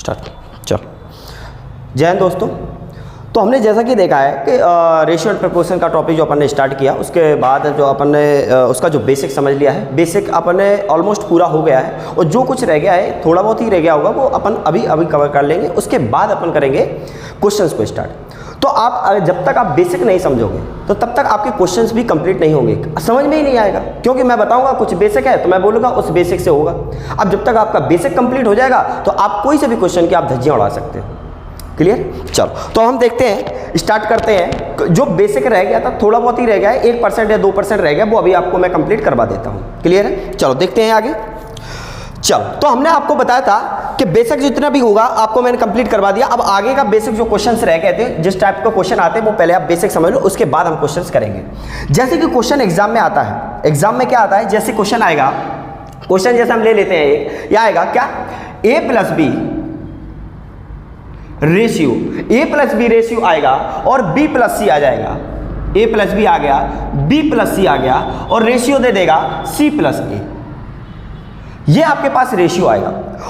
Start. चलो, जय हिंद दोस्तों। तो हमने जैसा कि देखा है कि रेशियो एंड प्रपोर्शन का टॉपिक जो अपन ने स्टार्ट किया, उसके बाद जो अपन ने उसका जो बेसिक समझ लिया है, बेसिक अपन ने ऑलमोस्ट पूरा हो गया है, और जो कुछ रह गया है, थोड़ा बहुत ही रह गया होगा, वो अपन अभी कवर कर लेंगे। उसके बाद अपन करेंगे क्वेश्चंस को स्टार्ट। तो आप जब तक आप बेसिक नहीं समझोगे तो तब तक आपके क्वेश्चंस भी कंप्लीट नहीं होंगे, समझ में ही नहीं आएगा, क्योंकि मैं बताऊंगा कुछ बेसिक है तो मैं बोलूँगा उस बेसिक से होगा। अब जब तक आपका बेसिक कंप्लीट हो जाएगा तो आप कोई से भी क्वेश्चन की आप धज्जियाँ उड़ा सकते हो। क्लियर? चलो, तो हम देखते हैं, स्टार्ट करते हैं। जो बेसिक रह गया था, थोड़ा बहुत ही रह गया है, 1% या 2% रह गया, वो अभी आपको मैं कंप्लीट करवा देता हूँ। क्लियर है? चलो देखते हैं आगे। चलो, तो हमने आपको बताया था कि बेसिक जितना भी होगा आपको मैंने कंप्लीट करवा दिया। अब आगे का बेसिक जो क्वेश्चंस रह गए थे, जिस टाइप का क्वेश्चन आते हैं वो पहले आप बेसिक समझ लो, उसके बाद हम क्वेश्चंस करेंगे। जैसे कि क्वेश्चन एग्जाम में आता है, एग्जाम में क्या आता है, जैसे क्वेश्चन आएगा, क्वेश्चन जैसे हम ले लेते हैं एक, यह आएगा क्या, a plus B ratio, a plus B ratio आएगा और b प्लस सी आ जाएगा। a प्लस बी आ गया, b प्लस सी आ गया, और रेशियो दे देगा c प्लस a। ये आपके पास रेशियो आएगा,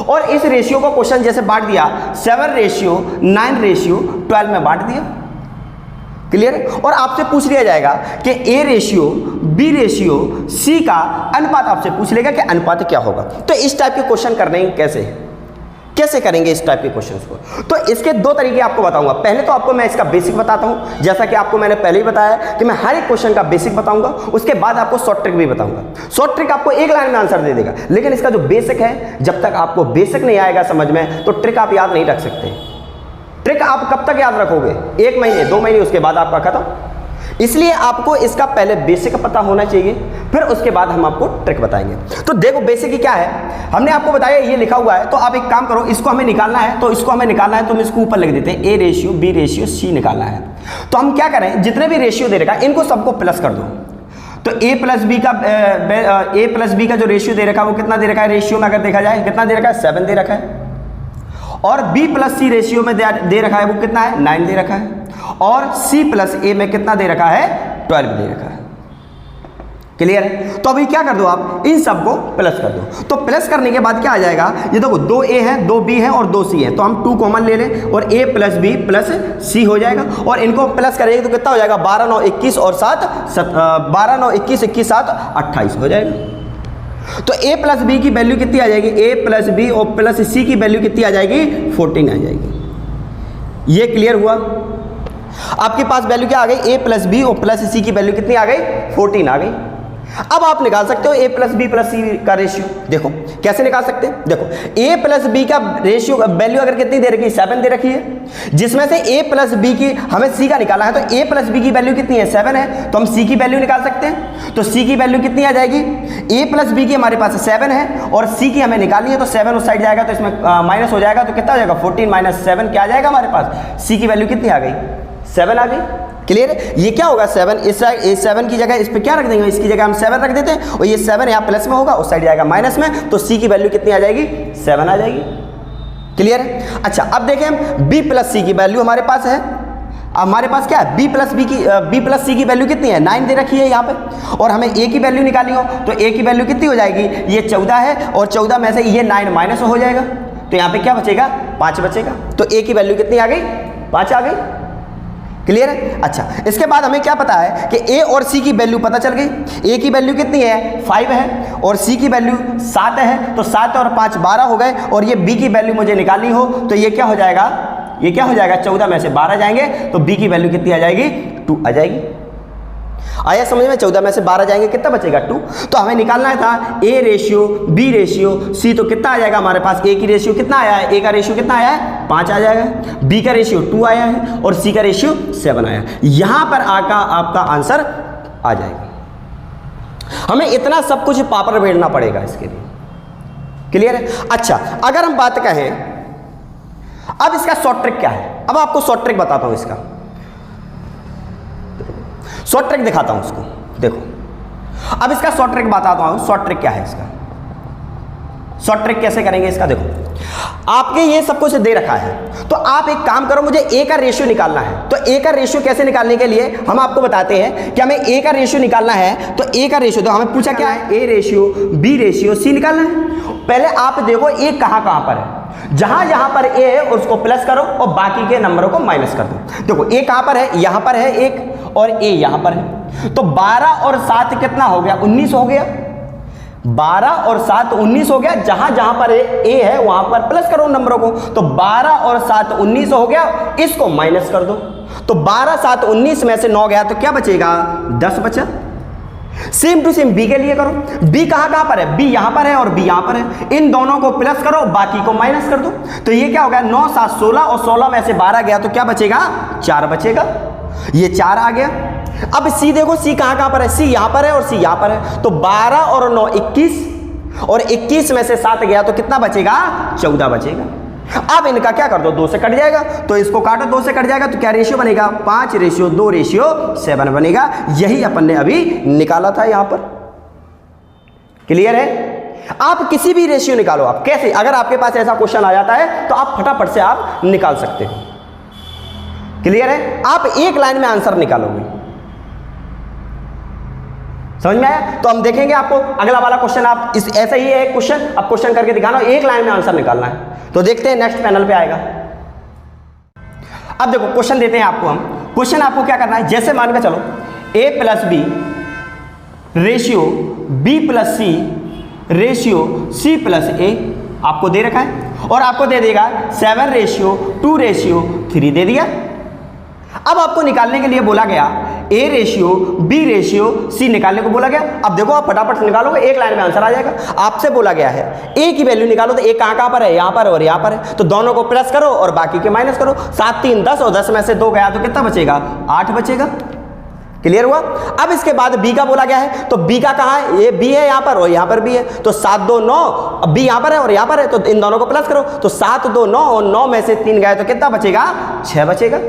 और इस रेशियो को क्वेश्चन जैसे बांट दिया, 7:9:12 में बांट दिया। क्लियर है? और आपसे पूछ लिया जाएगा कि a ratio, b ratio, c का अनुपात आपसे पूछ लेगा कि अनुपात क्या होगा। तो इस टाइप के क्वेश्चन करने कैसे करेंगे इस टाइप के क्वेश्चंस को? तो इसके दो तरीके आपको बताऊंगा। पहले तो आपको मैं इसका बेसिक बताता हूं, जैसा कि आपको मैंने पहले ही बताया कि मैं हर एक क्वेश्चन का बेसिक बताऊंगा। उसके बाद आपको शॉर्ट ट्रिक भी बताऊंगा। शॉर्ट ट्रिक आपको एक लाइन में आंसर दे देगा, लेकिन इसका जो बेसिक है, जब तक आपको बेसिक नहीं आएगा समझ में, तो ट्रिक आप याद नहीं रख सकते। ट्रिक आप कब तक याद रखोगे? 1 महीने, 2 महीने, उसके बाद आपका खत्म। इसलिए आपको इसका पहले बेसिक पता होना चाहिए, फिर उसके बाद हम आपको ट्रिक बताएंगे। तो देखो बेसिक क्या है, हमने आपको बताया ये लिखा हुआ है। तो आप एक काम करो, इसको हमें निकालना है, तो हम इसको ऊपर लिख देते हैं, a ratio, b ratio, c निकालना है। तो हम क्या करें, जितने भी रेशियो दे रखा है इनको सबको प्लस कर दो। तो a प्लस बी का जो रेशियो दे रखा है वो कितना दे रखा है, रेशियो में अगर देखा जाए कितना दे रखा है, 7 दे रखा है। और b प्लस सी रेशियो में दे रखा है वो कितना है, 9 दे रखा है। और c प्लस a में कितना दे रखा है, 12 दे रखा है। क्लियर है? तो अभी क्या कर दो, आप इन सबको प्लस कर दो। तो प्लस करने के बाद क्या आ जाएगा, ये देखो 2a है, 2b है और 2c है, तो हम 2 कॉमन ले लें और a plus b plus c हो जाएगा। और इनको प्लस करेंगे तो कितना हो जाएगा, 12 9 21 और 12 9 21 21 7 28 हो जाएगा। तो a प्लस बी की वैल्यू कितनी आ जाएगी, a प्लस बी और प्लस सी की वैल्यू कितनी आ जाएगी, 14 आ जाएगी। ये क्लियर हुआ? आपके पास वैल्यू क्या आ गई, a प्लस बी और प्लस सी की वैल्यू कितनी आ गई, 14 आ गई। अब आप निकाल सकते हो a प्लस बी प्लस सी का रेशियो। देखो कैसे निकाल सकते हैं, देखो a प्लस बी का रेशियो वैल्यू अगर कितनी दे रखी है, 7 दे रखी है, जिसमें से a प्लस बी की हमें c का निकालना है। तो a प्लस बी की वैल्यू कितनी है, 7 है, तो हम c की वैल्यू निकाल सकते हैं। तो c की वैल्यू कितनी आ जाएगी, a प्लस बी की हमारे पास 7 है और c की हमें निकालनी है, तो 7 उस साइड जाएगा तो इसमें माइनस हो जाएगा, तो कितना हो जाएगा, 14 माइनस 7 क्या आ जाएगा हमारे पास, c की वैल्यू कितनी आ गई, 7 आ गई। क्लियर है? ये क्या होगा, 7 इस साइड, 7 की जगह इस पे क्या रख देंगे, इसकी जगह हम 7 रख देते हैं, और ये 7 यहाँ प्लस में होगा, उस साइड जाएगा माइनस में, तो c की वैल्यू कितनी आ जाएगी, 7 आ जाएगी। क्लियर है? अच्छा, अब देखें हम b प्लस सी की वैल्यू हमारे पास है। हमारे पास क्या है, b प्लस सी की वैल्यू कितनी है, 9 दे रखी है यहाँ पे, और हमें a की वैल्यू निकाली हो, तो a की वैल्यू कितनी हो जाएगी, ये 14 है, और 14 में से ये 9 माइनस हो जाएगा, तो यहाँ पे क्या बचेगा, 5 बचेगा। तो a की वैल्यू कितनी आ गई, 5 आ गई। क्लियर है? अच्छा, इसके बाद हमें क्या पता है कि a और c की वैल्यू पता चल गई। a की वैल्यू कितनी है, 5 है, और c की वैल्यू 7 है, तो 7 और 5 12 हो गए, और ये b की वैल्यू मुझे निकालनी हो, तो ये क्या हो जाएगा, 14 में से 12 जाएंगे, तो b की वैल्यू कितनी आ जाएगी, 2 आ जाएगी। आया समझ में? 14 में से 12 जाएंगे, कितना बचेगा, 2। तो हमें निकालना था a ratio, b ratio, c, तो कितना आ जाएगा हमारे पास, a की रेशियो कितना आया है, a का रेशियो कितना आया है, 5 आ जाएगा, b का रेशियो 2 आया है, और c का रेशियो 7 आया है। यहां पर आपका आंसर आ जाएगा। हमें इतना सब कुछ पापड़ बेलना पड़ेगा इसके लिए। क्लियर है? अच्छा, अगर हम बात कहें अब इसका शॉर्ट ट्रिक क्या है, अब आपको शॉर्ट ट्रिक बताता हूं, इसका शॉर्ट ट्रिक दिखाता हूं उसको। देखो, अब इसका शॉर्ट ट्रिक बताता हूं, शॉर्ट ट्रिक क्या है इसका, शॉर्ट ट्रिक कैसे करेंगे इसका। देखो, आपके ये सब कुछ दे रखा है, तो आप एक काम करो, मुझे a का रेशियो निकालना है। तो a का रेशियो कैसे निकालने के लिए हम आपको बताते हैं कि हमें a का रेशियो निकालना है। तो a का रेशियो, तो हमें पूछा क्या है, a ratio, b ratio, c निकालना है। पहले आप देखो a कहां पर है, जहां जहां पर ए है उसको प्लस करो और बाकी के नंबरों को माइनस कर दो। देखो ए कहां पर है, यहां पर है एक, और ए यहां पर है, तो 12 और 7 कितना हो गया, 19 हो गया। 12 और 7 19 हो गया। जहां जहां पर ए है वहां पर प्लस करो नंबरों को, तो 12 और 7 19 हो गया, इसको माइनस कर दो। तो 12 7 19 में से 9 गया तो क्या बचेगा, 10 बचा। सेम टू सेम बी के लिए करो। बी कहां पर है, बी यहां पर है और बी यहां पर है, इन दोनों को प्लस करो, बाकी को माइनस कर दो। तो ये क्या हो गया, 9 7 16 और 16 में से 12 गया तो क्या बचेगा, 4 बचेगा। ये 4 आ गया। अब सी देखो, सी कहां पर है, सी यहां पर है और सी यहां पर है, तो 12 और 9 21, और 21 में से 7 गया तो कितना बचेगा, 14 बचेगा। अब इनका क्या कर दो, 2 से कट जाएगा, तो इसको काटो, 2 से कट जाएगा तो क्या रेशियो बनेगा, 5:2:7 बनेगा। यही अपन ने अभी निकाला था यहां पर। क्लियर है। आप किसी भी रेशियो निकालो, आप कैसे, अगर आपके पास ऐसा क्वेश्चन आ जाता है तो आप फटाफट से आप निकाल सकते हो। क्लियर है। आप एक लाइन में आंसर निकालोगे, समझ में आया। तो हम देखेंगे आपको अगला वाला क्वेश्चन, आप इस ऐसा ही है क्वेश्चन, अब क्वेश्चन करके दिखाना, एक लाइन में आंसर निकालना है। तो देखते हैं नेक्स्ट पैनल पे आएगा। अब देखो क्वेश्चन देते हैं आपको हम। क्वेश्चन आपको क्या करना है, जैसे मान के चलो a plus B ratio b plus C ratio c plus a आपको दे रखा है, और आपको दे देगा 7:2:3 दे दिया। अब आपको निकालने के लिए बोला गया a ratio b ratio c निकालने को बोला गया। अब देखो आप फटाफट से निकालोगे, एक लाइन में आंसर आ जाएगा। आपसे बोला गया है a की वैल्यू निकालो, तो a कहां पर है, यहां पर और यहां पर है, तो दोनों को प्लस करो और बाकी के माइनस करो। 7 3 10 और 10 में से 2 गया तो कितना बचेगा, 8 बचेगा। क्लियर हुआ। अब इसके बाद b का बोला गया है, तो b का कहां है, ये b है यहां पर और यहां पर भी है, तो 7 2 9, अब b यहां पर है और यहां पर है, तो इन दोनों को प्लस करो, तो 7 2 9 और 9 में से 3 गए तो कितना बचेगा, 6 बचेगा।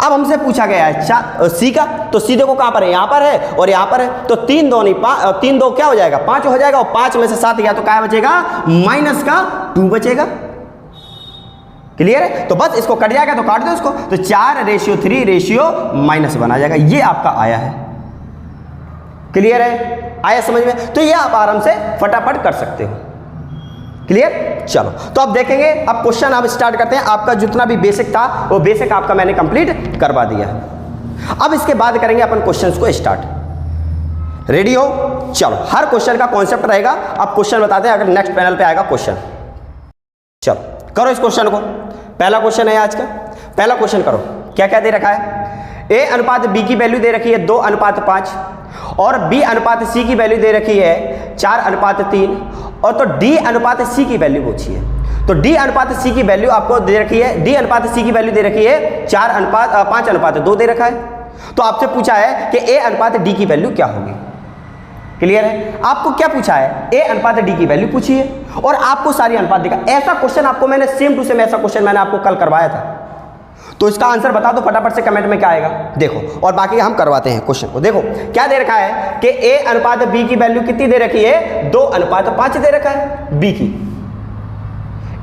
अब हमसे पूछा गया है सी का, तो सी देखो कहां पर है, यहां पर है और यहां पर है, तो 3 2 नहीं 3 2 क्या हो जाएगा, 5 हो जाएगा, और 5 में से 7 गया तो क्या बचेगा, माइनस का 2 बचेगा। क्लियर है। तो बस इसको कट जाएगा तो काट दो इसको, तो 4:3 बना जाएगा। ये आपका आया है। क्लियर है, आया समझ में। तो ये आप आराम से फटाफट कर सकते हो। क्लियर। चलो तो अब देखेंगे, अब क्वेश्चन आप स्टार्ट करते हैं। आपका जितना भी बेसिक था वो बेसिक आपका मैंने कंप्लीट करवा दिया है। अब इसके बाद करेंगे अपन क्वेश्चंस को स्टार्ट। रेडी हो, चलो। हर क्वेश्चन का कॉन्सेप्ट रहेगा। अब क्वेश्चन बताते हैं, अगर नेक्स्ट पैनल पे आएगा क्वेश्चन। चलो करो इस क्वेश्चन को। पहला क्वेश्चन है आज का। पहला क्वेश्चन करो। क्या क्या दे रखा है, a अनुपात b की वैल्यू दे रखी है 2:5, और b अनुपात c की वैल्यू दे रखी है 4:3, और तो d अनुपात c की वैल्यू पूछी है। तो d अनुपात c की वैल्यू आपको दे रखी है, d अनुपात c की वैल्यू दे रखी है 5:2 दे रखा है। तो आपसे पूछा है कि a अनुपात d की वैल्यू क्या होगी। क्लियर है। आपको क्या पूछा है, a अनुपात d की वैल्यू पूछी है, और आपको सारी अनुपात देखा। ऐसा क्वेश्चन आपको मैंने सेम टू सेम ऐसा क्वेश्चन मैंने आपको कल करवाया था। तो इसका आंसर बता दो फटाफट से कमेंट में क्या आएगा, देखो। और बाकी हम करवाते हैं क्वेश्चन को। देखो क्या दे रखा है कि a अनुपात b की वैल्यू कितनी दे रखी है, 2:5 दे रखा है b की।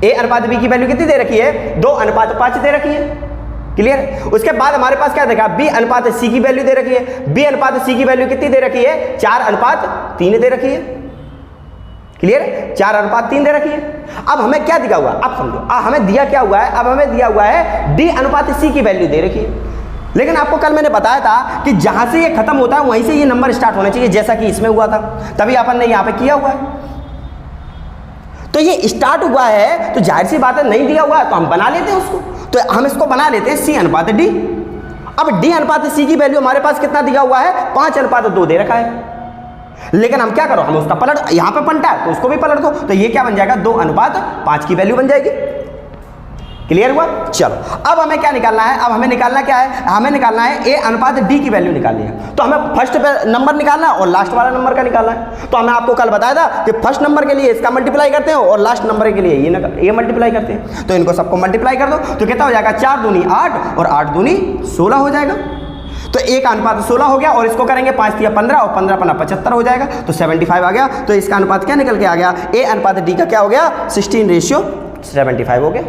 a अनुपात b की वैल्यू कितनी दे रखी है, 2:5 दे रखी है। क्लियर। उसके बाद हमारे पास क्या देखा, b अनुपात c की वैल्यू दे रखी है। b अनुपात c की वैल्यू कितनी दे रखी है, 4:3 दे रखी है। क्लियर, 4:3 दे रखी है। अब हमें क्या दिया हुआ, अब समझो, हमें दिया क्या हुआ है, अब हमें दिया हुआ है d अनुपात c की वैल्यू दे रखी है। लेकिन आपको कल मैंने बताया था कि जहां से ये खत्म होता है वहीं से ये नंबर स्टार्ट होना चाहिए, जैसा कि इसमें हुआ था। तभी अपन ने यहां पे किया हुआ है। तो ये स्टार्ट हुआ है, तो जाहिर सी बात है नहीं दिया हुआ है तो हम बना लेते हैं उसको। तो हम इसको बना लेते हैं c अनुपात d। अब d अनुपात c की वैल्यू हमारे पास कितना दिया हुआ है, 5:2 दे रखा है। लेकिन हम क्या करो, हम उसका पलट, यहां पे पलटा है तो उसको भी पलट दो, तो ये क्या बन जाएगा, 2:5 की वैल्यू बन जाएगी। क्लियर हुआ। चलो अब हमें क्या निकालना है, अब हमें निकालना क्या है, हमें निकालना है a अनुपात d की वैल्यू निकालनी है। तो हमें फर्स्ट नंबर निकालना है और लास्ट वाला नंबर का निकालना है। तो हमने आपको कल बताया था कि फर्स्ट नंबर के लिए इसका मल्टीप्लाई करते हैं और लास्ट नंबर के लिए ये मल्टीप्लाई करते हैं। तो इनको सबको मल्टीप्लाई कर दो, तो कितना हो जाएगा, 4 दूनी 8 और 8 दूनी 16 हो जाएगा। तो 1:16 हो गया, और इसको करेंगे 5 3 15 और 15 15 75 हो जाएगा, तो 75 आ गया। तो इसका अनुपात क्या निकल के आ गया, a अनुपात d का क्या हो गया, 16:75 हो गया।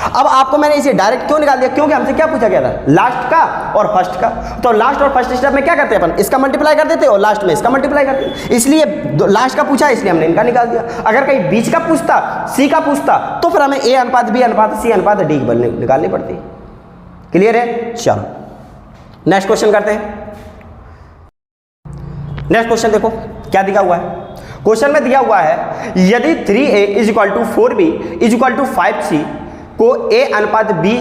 अब आपको मैंने इसे डायरेक्ट क्यों निकाल दिया, क्योंकि हमसे क्या पूछा गया था, लास्ट का और फर्स्ट का। तो लास्ट और फर्स्ट स्टेप में क्या करते हैं अपन, इसका मल्टीप्लाई कर देते और लास्ट में इसका मल्टीप्लाई करते हैं। इसलिए लास्ट का पूछा इसलिए हमने इनका निकाल दिया। अगर कहीं बीच का पूछता, सी का पूछता, तो फिर हमें ए अनुपात बी अनुपात सी अनुपात डी निकालनी पड़ती। क्लियर है? चलो नेक्स्ट क्वेश्चन करते हैं। नेक्स्ट क्वेश्चन देखो क्या दिया हुआ है। क्वेश्चन में दिया हुआ है यदि 3a is equal to 4b is equal to 5c को a अनुपात b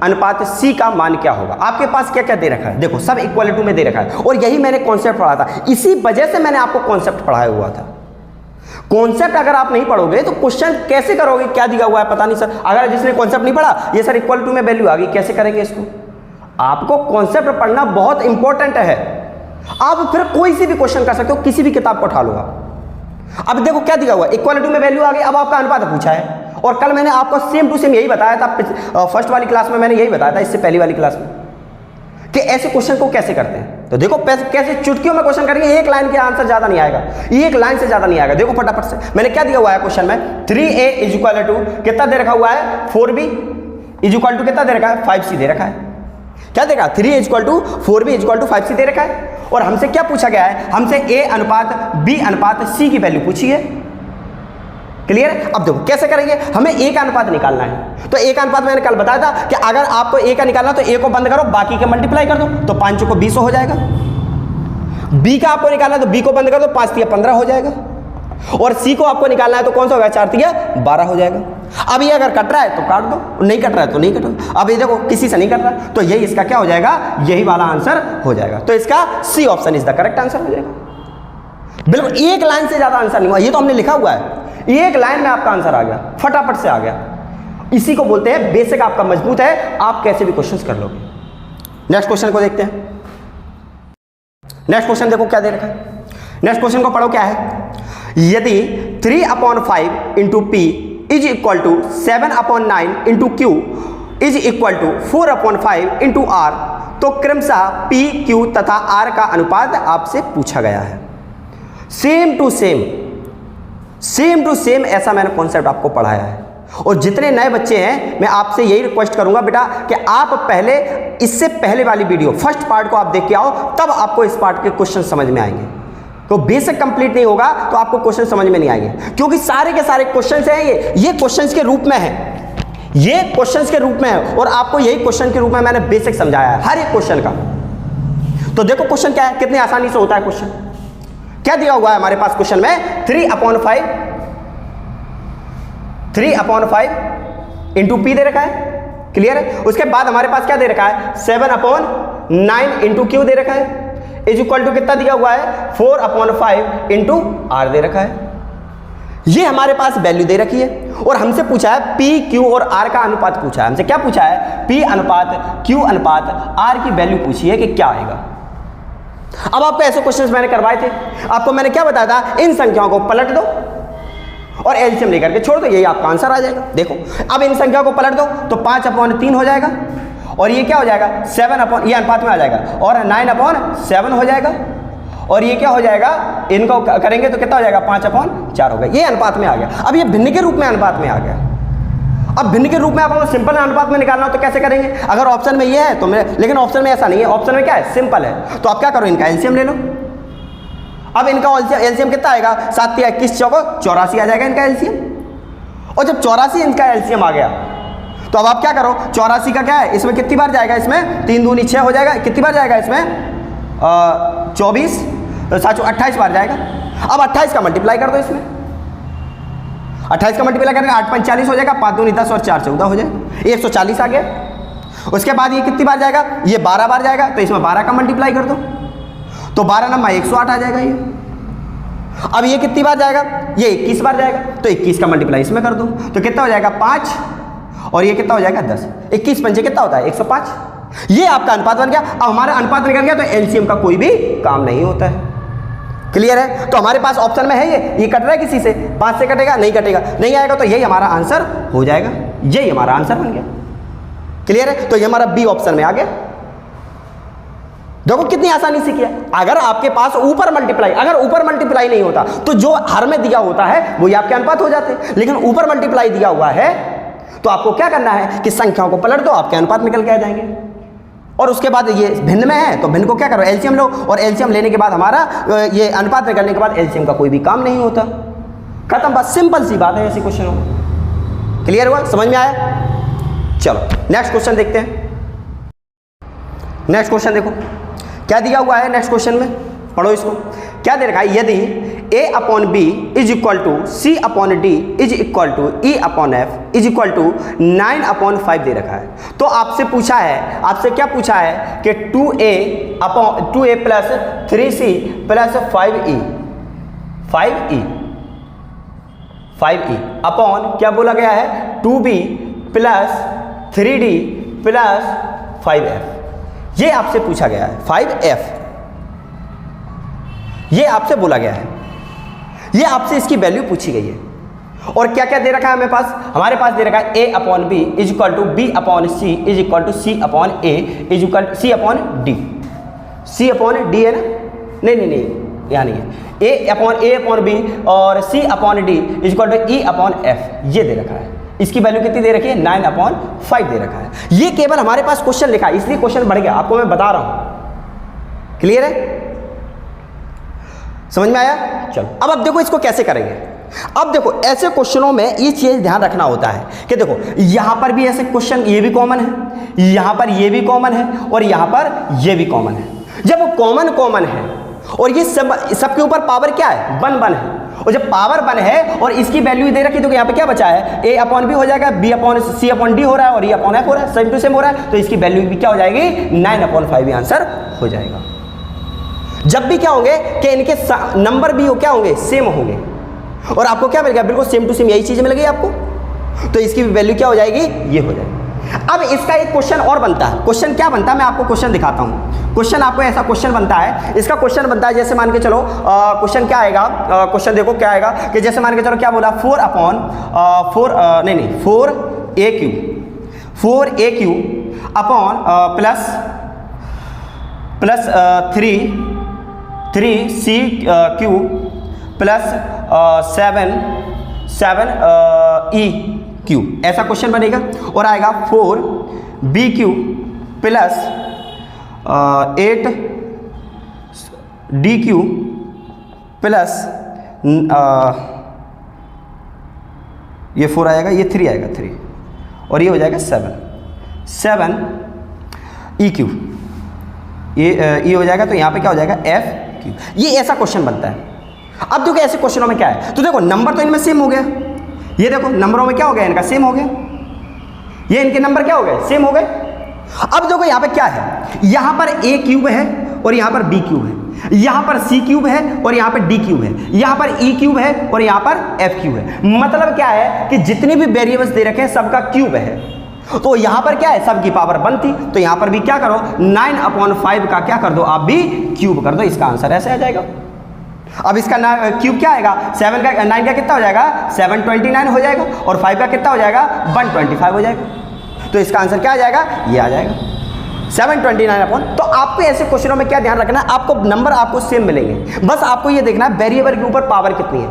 अनुपात c का मान क्या होगा। आपके पास क्या क्या दे रखा है, देखो सब इक्वल टू में दे रखा है, और यही मैंने कॉन्सेप्ट पढ़ा था, इसी वजह से मैंने आपको कॉन्सेप्ट पढ़ाया हुआ था। कॉन्सेप्ट अगर आप नहीं पढ़ोगे तो क्वेश्चन कैसे करोगे, क्या दिया हुआ है पता नहीं सर। अगर जिसने कॉन्सेप्ट नहीं पढ़ा, ये सर इक्वल टू में वैल्यू आ गई, कैसे करेंगे इसको। आपको कॉन्सेप्ट पढ़ना बहुत इंपॉर्टेंट है। आप फिर कोई सी भी क्वेश्चन कर सकते हो, किसी भी किताब को उठा लो आप। अब देखो क्या दिया हुआ है, इक्वल टू में वैल्यू आ गई। अब आपका अनुपात पूछा है, और कल मैंने आपको सेम टू सेम यही बताया था, फर्स्ट वाली क्लास में मैंने यही बताया था, इससे पहली वाली क्लास में, कि ऐसे क्वेश्चन को कैसे करते हैं। तो देखो कैसे चुटकियों में क्वेश्चन करेंगे, एक लाइन के आंसर ज्यादा नहीं आएगा, एक लाइन से ज्यादा नहीं आएगा। देखो फटाफट से मैंने क्या दिया हुआ है क्वेश्चन में, 3a इज इक्वल टू कितना दे रखा हुआ है, 4b इज इक्वल टू कितना दे रखा है, 5c दे रखा है। क्या देगा, 3a is equal to 4b is equal to 5c दे रखा है। और हमसे क्या पूछा गया है, हमसे a अनुपात b अनुपात c की वैल्यू पूछी है। क्लियर है? अब देखो कैसे करेंगे, हमें a का अनुपात निकालना है। तो a का अनुपात मैंने कल बताया था कि अगर आपको a का निकालना तो a को बंद करो, बाकी के मल्टीप्लाई कर दो, तो 5 को 20 हो जाएगा। b का आपको निकालना है तो b को बंद कर दो, 5 3 15 हो जाएगा। और c को आपको निकालना है तो कौन सा होगा, 4 3 12 हो जाएगा। अब ये अगर कट रहा है तो काट दो, नहीं कट रहा है तो नहीं कटो। अब ये देखो किसी से नहीं कट रहा, तो यही इसका क्या हो जाएगा, यही वाला आंसर हो जाएगा। तो इसका C option is the correct answer हो जाएगा। बिल्कुल एक लाइन से ज्यादा आंसर नहीं हुआ, ये तो हमने लिखा हुआ है, एक लाइन में आपका आंसर आ गया, फटाफट से आ गया। इसी को बोलते हैं बेसिक आपका मजबूत है, आप कैसे भी क्वेश्चंस कर लोगे। नेक्स्ट क्वेश्चन को देखते हैं। नेक्स्ट क्वेश्चन देखो क्या दे रखा है, नेक्स्ट क्वेश्चन को पढ़ो क्या है। यदि 3/5 into P is equal to 7/9 into Q is equal to 4/5 into R, तो क्रमशः पी क्यू तथा आर का अनुपात आपसे पूछा गया है। सेम टू सेम ऐसा मैंने कॉन्सेप्ट आपको पढ़ाया है। और जितने नए बच्चे हैं मैं आपसे यही रिक्वेस्ट करूंगा बेटा कि आप पहले इससे पहले वाली वीडियो फर्स्ट पार्ट को आप देख के आओ, तब आपको इस पार्ट के क्वेश्चन समझ में आएंगे। तो बेसिक कंप्लीट नहीं होगा तो आपको क्वेश्चन समझ में नहीं आएंगे, क्योंकि सारे के सारे क्वेश्चंस हैं ये क्वेश्चंस के रूप में है, ये क्वेश्चंस के रूप में है। और आपको यही क्वेश्चन के रूप में मैंने बेसिक समझाया है हर एक क्वेश्चन का। तो देखो क्वेश्चन क्या है, कितनी आसानी से होता है क्वेश्चन। क्या दिया हुआ है हमारे पास क्वेश्चन में, 3/5 इंटू पी दे रखा है। क्लियर है? उसके बाद हमारे पास क्या दे रखा है, 7/9 इंटू क्यू दे रखा है, इज इक्वल टू कितना दिया हुआ है, 4/5 इंटू आर दे रखा है। ये हमारे पास वैल्यू दे रखी है, और हमसे पूछा है पी क्यू और आर का अनुपात पूछा है। हमसे क्या पूछा है, पी अनुपात क्यू अनुपात आर की वैल्यू पूछी है कि क्या आएगा। अब आपको ऐसे क्वेश्चंस मैंने करवाए थे, आपको मैंने क्या बताया था, इन संख्याओं को पलट दो और एलसीएम लेकर के छोड़ दो, यही आपका आंसर आ जाएगा। देखो अब इन संख्याओं को पलट दो तो 5/3 हो जाएगा, और ये क्या हो जाएगा, 7 ये अनुपात में आ जाएगा, और 9/7 हो जाएगा, और ये क्या हो जाएगा, इनको करेंगे तो कितना हो जाएगा, 5/4 हो गया। ये अनुपात में आ गया। अब ये भिन्न के रूप में अनुपात में आ गया। अब भिन्न के रूप में आप सिंपल अनुपात में निकालना हो तो कैसे करेंगे, अगर ऑप्शन में ये है तो लेकिन ऑप्शन में ऐसा नहीं है, ऑप्शन में क्या है, सिंपल है। तो आप क्या करो, इनका एलसीएम ले लो। अब इनका एलसीएम कितना आएगा, 7 × 21 = 84 आ जाएगा इनका एलसीएम। और जब 84 इनका एलसीएम आ गया तो अब आप क्या करो, 84 का क्या है, इसमें कितनी बार जाएगा, इसमें 3 दूनी 6 हो जाएगा, कितनी बार जाएगा इसमें 24 तो 28 बार जाएगा। अब 28 का मल्टीप्लाई कर दो, इसमें 28 का मल्टीप्लाई करेंगे 8 × 5 = 40 हो जाएगा, 5 दूनी 10 और 4 14 हो जाएगा, 140 आ गया। उसके बाद ये कितनी बार जाएगा, ये 12 बार जाएगा, तो इसमें 12 का मल्टीप्लाई कर दो तो 12 × 108 आ जाएगा ये। अब ये कितनी बार जाएगा, ये 21 बार जाएगा, तो 21 का मल्टीप्लाई इसमें कर दो तो कितना हो जाएगा 5, और ये कितना हो जाएगा 10। 21 × 5 कितना होता है, 105। ये आपका अनुपात बन गया। अब हमारा अनुपात निकल गया तो एलसीएम का कोई भी काम नहीं होता है। क्लियर है? तो हमारे पास ऑप्शन में है ये कट रहा है किसी से, 5 से कटेगा, नहीं कटेगा, नहीं आएगा, तो यही हमारा आंसर हो जाएगा, यही हमारा आंसर बन गया। क्लियर है? तो ये हमारा बी ऑप्शन में आ गया। देखो कितनी आसानी से किया। अगर आपके पास ऊपर मल्टीप्लाई, अगर ऊपर मल्टीप्लाई नहीं होता तो जो हर में दिया होता है वो आपके अनुपात हो जाते, लेकिन ऊपर मल्टीप्लाई दिया हुआ है तो आपको क्या करना है कि संख्याओं को पलट दो, आपके अनुपात निकल के आ जाएंगे। और उसके बाद ये भिन्न में है तो भिन्न को क्या करो, एलसीएम लो, और एलसीएम लेने के बाद हमारा ये अनुपात निकलने के बाद एलसीएम का कोई भी काम नहीं होता, खत्म बात, सिंपल सी बात है। ऐसी क्वेश्चन हो, क्लियर हुआ, समझ में आया? चलो नेक्स्ट क्वेश्चन देखते हैं। नेक्स्ट क्वेश्चन देखो क्या दिया हुआ है। नेक्स्ट क्वेश्चन में पढ़ो इसको, क्या दे रखा है, यदि a upon B is equal to C upon D is equal to E upon F is equal to 9 upon 5 दे रखा है। तो आपसे पूछा है, आपसे क्या पूछा है कि 2a plus 3c plus 5e upon क्या बोला गया है, 2b plus 3d plus 5f। ये आपसे पूछा गया है, 5f ये आपसे बोला गया है, ये आपसे इसकी वैल्यू पूछी गई है। और क्या क्या दे रखा है हमारे पास दे रखा है a upon B is equal to B upon C is equal to C upon A is equal C upon D. C upon D है ना, नहीं यहाँ नहीं है, ए अपॉन बी और C upon D is equal to E upon F, ये दे रखा है। इसकी वैल्यू कितनी दे रखी है, 9 अपॉन 5 दे रखा है। ये केवल हमारे पास क्वेश्चन लिखा है, इसलिए क्वेश्चन बढ़ गया, आपको मैं बता रहा हूं, क्लियर है, समझ में आया? चलो अब देखो इसको कैसे करेंगे। अब देखो ऐसे क्वेश्चनों में ये चीज ध्यान रखना होता है कि देखो यहां पर भी ऐसे क्वेश्चन ये भी कॉमन है, यहां पर ये भी कॉमन है और यहां पर ये भी कॉमन है। जब वो कॉमन है और ये सबके ऊपर पावर क्या है, 1 है, और जब पावर 1 है और इसकी वैल्यू दे रखी तो यहाँ पे क्या बचा है, a अपॉन बी हो जाएगा, b अपॉन सी अपॉन डी हो रहा है और e अपॉन एफ हो रहा है, सेम टू सेम हो रहा है, तो इसकी वैल्यू भी क्या हो जाएगी, 9 अपॉन 5 आंसर हो जाएगा। जब भी क्या होंगे कि इनके नंबर भी क्या होंगे, सेम होंगे, और आपको क्या मिल गया, बिल्कुल सेम टू सेम यही चीज मिल गई आपको, तो इसकी वैल्यू क्या हो जाएगी, ये हो जाएगी। अब इसका एक क्वेश्चन और बनता है। क्वेश्चन क्या बनता है, मैं आपको क्वेश्चन दिखाता हूं। क्वेश्चन आपको ऐसा क्वेश्चन बनता है, इसका क्वेश्चन बनता है जैसे मान के चलो, क्वेश्चन क्या आएगा, क्वेश्चन देखो क्या आएगा कि जैसे मान के चलो क्या बोला, 4 upon 4a Q upon plus 3c Q plus 7e Q, ऐसा क्वेश्चन बनेगा। और आएगा 4b Q plus 8d Q plus ये 4 आएगा, ये 3 आएगा, 3 और ये हो जाएगा 7e क्यू, ये हो जाएगा, तो यहाँ पे क्या हो जाएगा, f क्यू। ये ऐसा क्वेश्चन बनता है। अब देखो ऐसे क्वेश्चनों में क्या है, तो देखो नंबर तो इनमें सेम हो गया, ये देखो नंबरों में क्या हो गया, इनका सेम हो गया, ये इनके नंबर क्या हो गए, सेम हो गए। अब देखो यहाँ पे क्या है, यहाँ पर a क्यूब है और यहाँ पर b क्यूब है, यहाँ पर c क्यूब है और यहाँ पर d क्यूब है, यहाँ पर e क्यूब है और यहाँ पर f क्यूब है। मतलब क्या है कि जितने भी वेरिएबल्स दे रखे हैं सबका क्यूब है, तो यहां पर क्या है, सबकी पावर 1 थी, तो यहां पर भी क्या करो, 9 अपॉन 5 का क्या कर दो, आप भी क्यूब कर दो, इसका आंसर ऐसे आ जाएगा। अब इसका क्यूब क्या आएगा, 7 का 9 का कितना हो जाएगा, 729 हो जाएगा, और 5 का कितना हो जाएगा, 125 हो जाएगा, तो इसका आंसर क्या आ जाएगा, ये आ जाएगा 729 अपॉन। तो आपको ऐसे क्वेश्चनों में क्या ध्यान रखना है, आपको नंबर आपको सेम मिलेंगे, बस आपको ये देखना है वेरिएबल के ऊपर पावर कितनी है,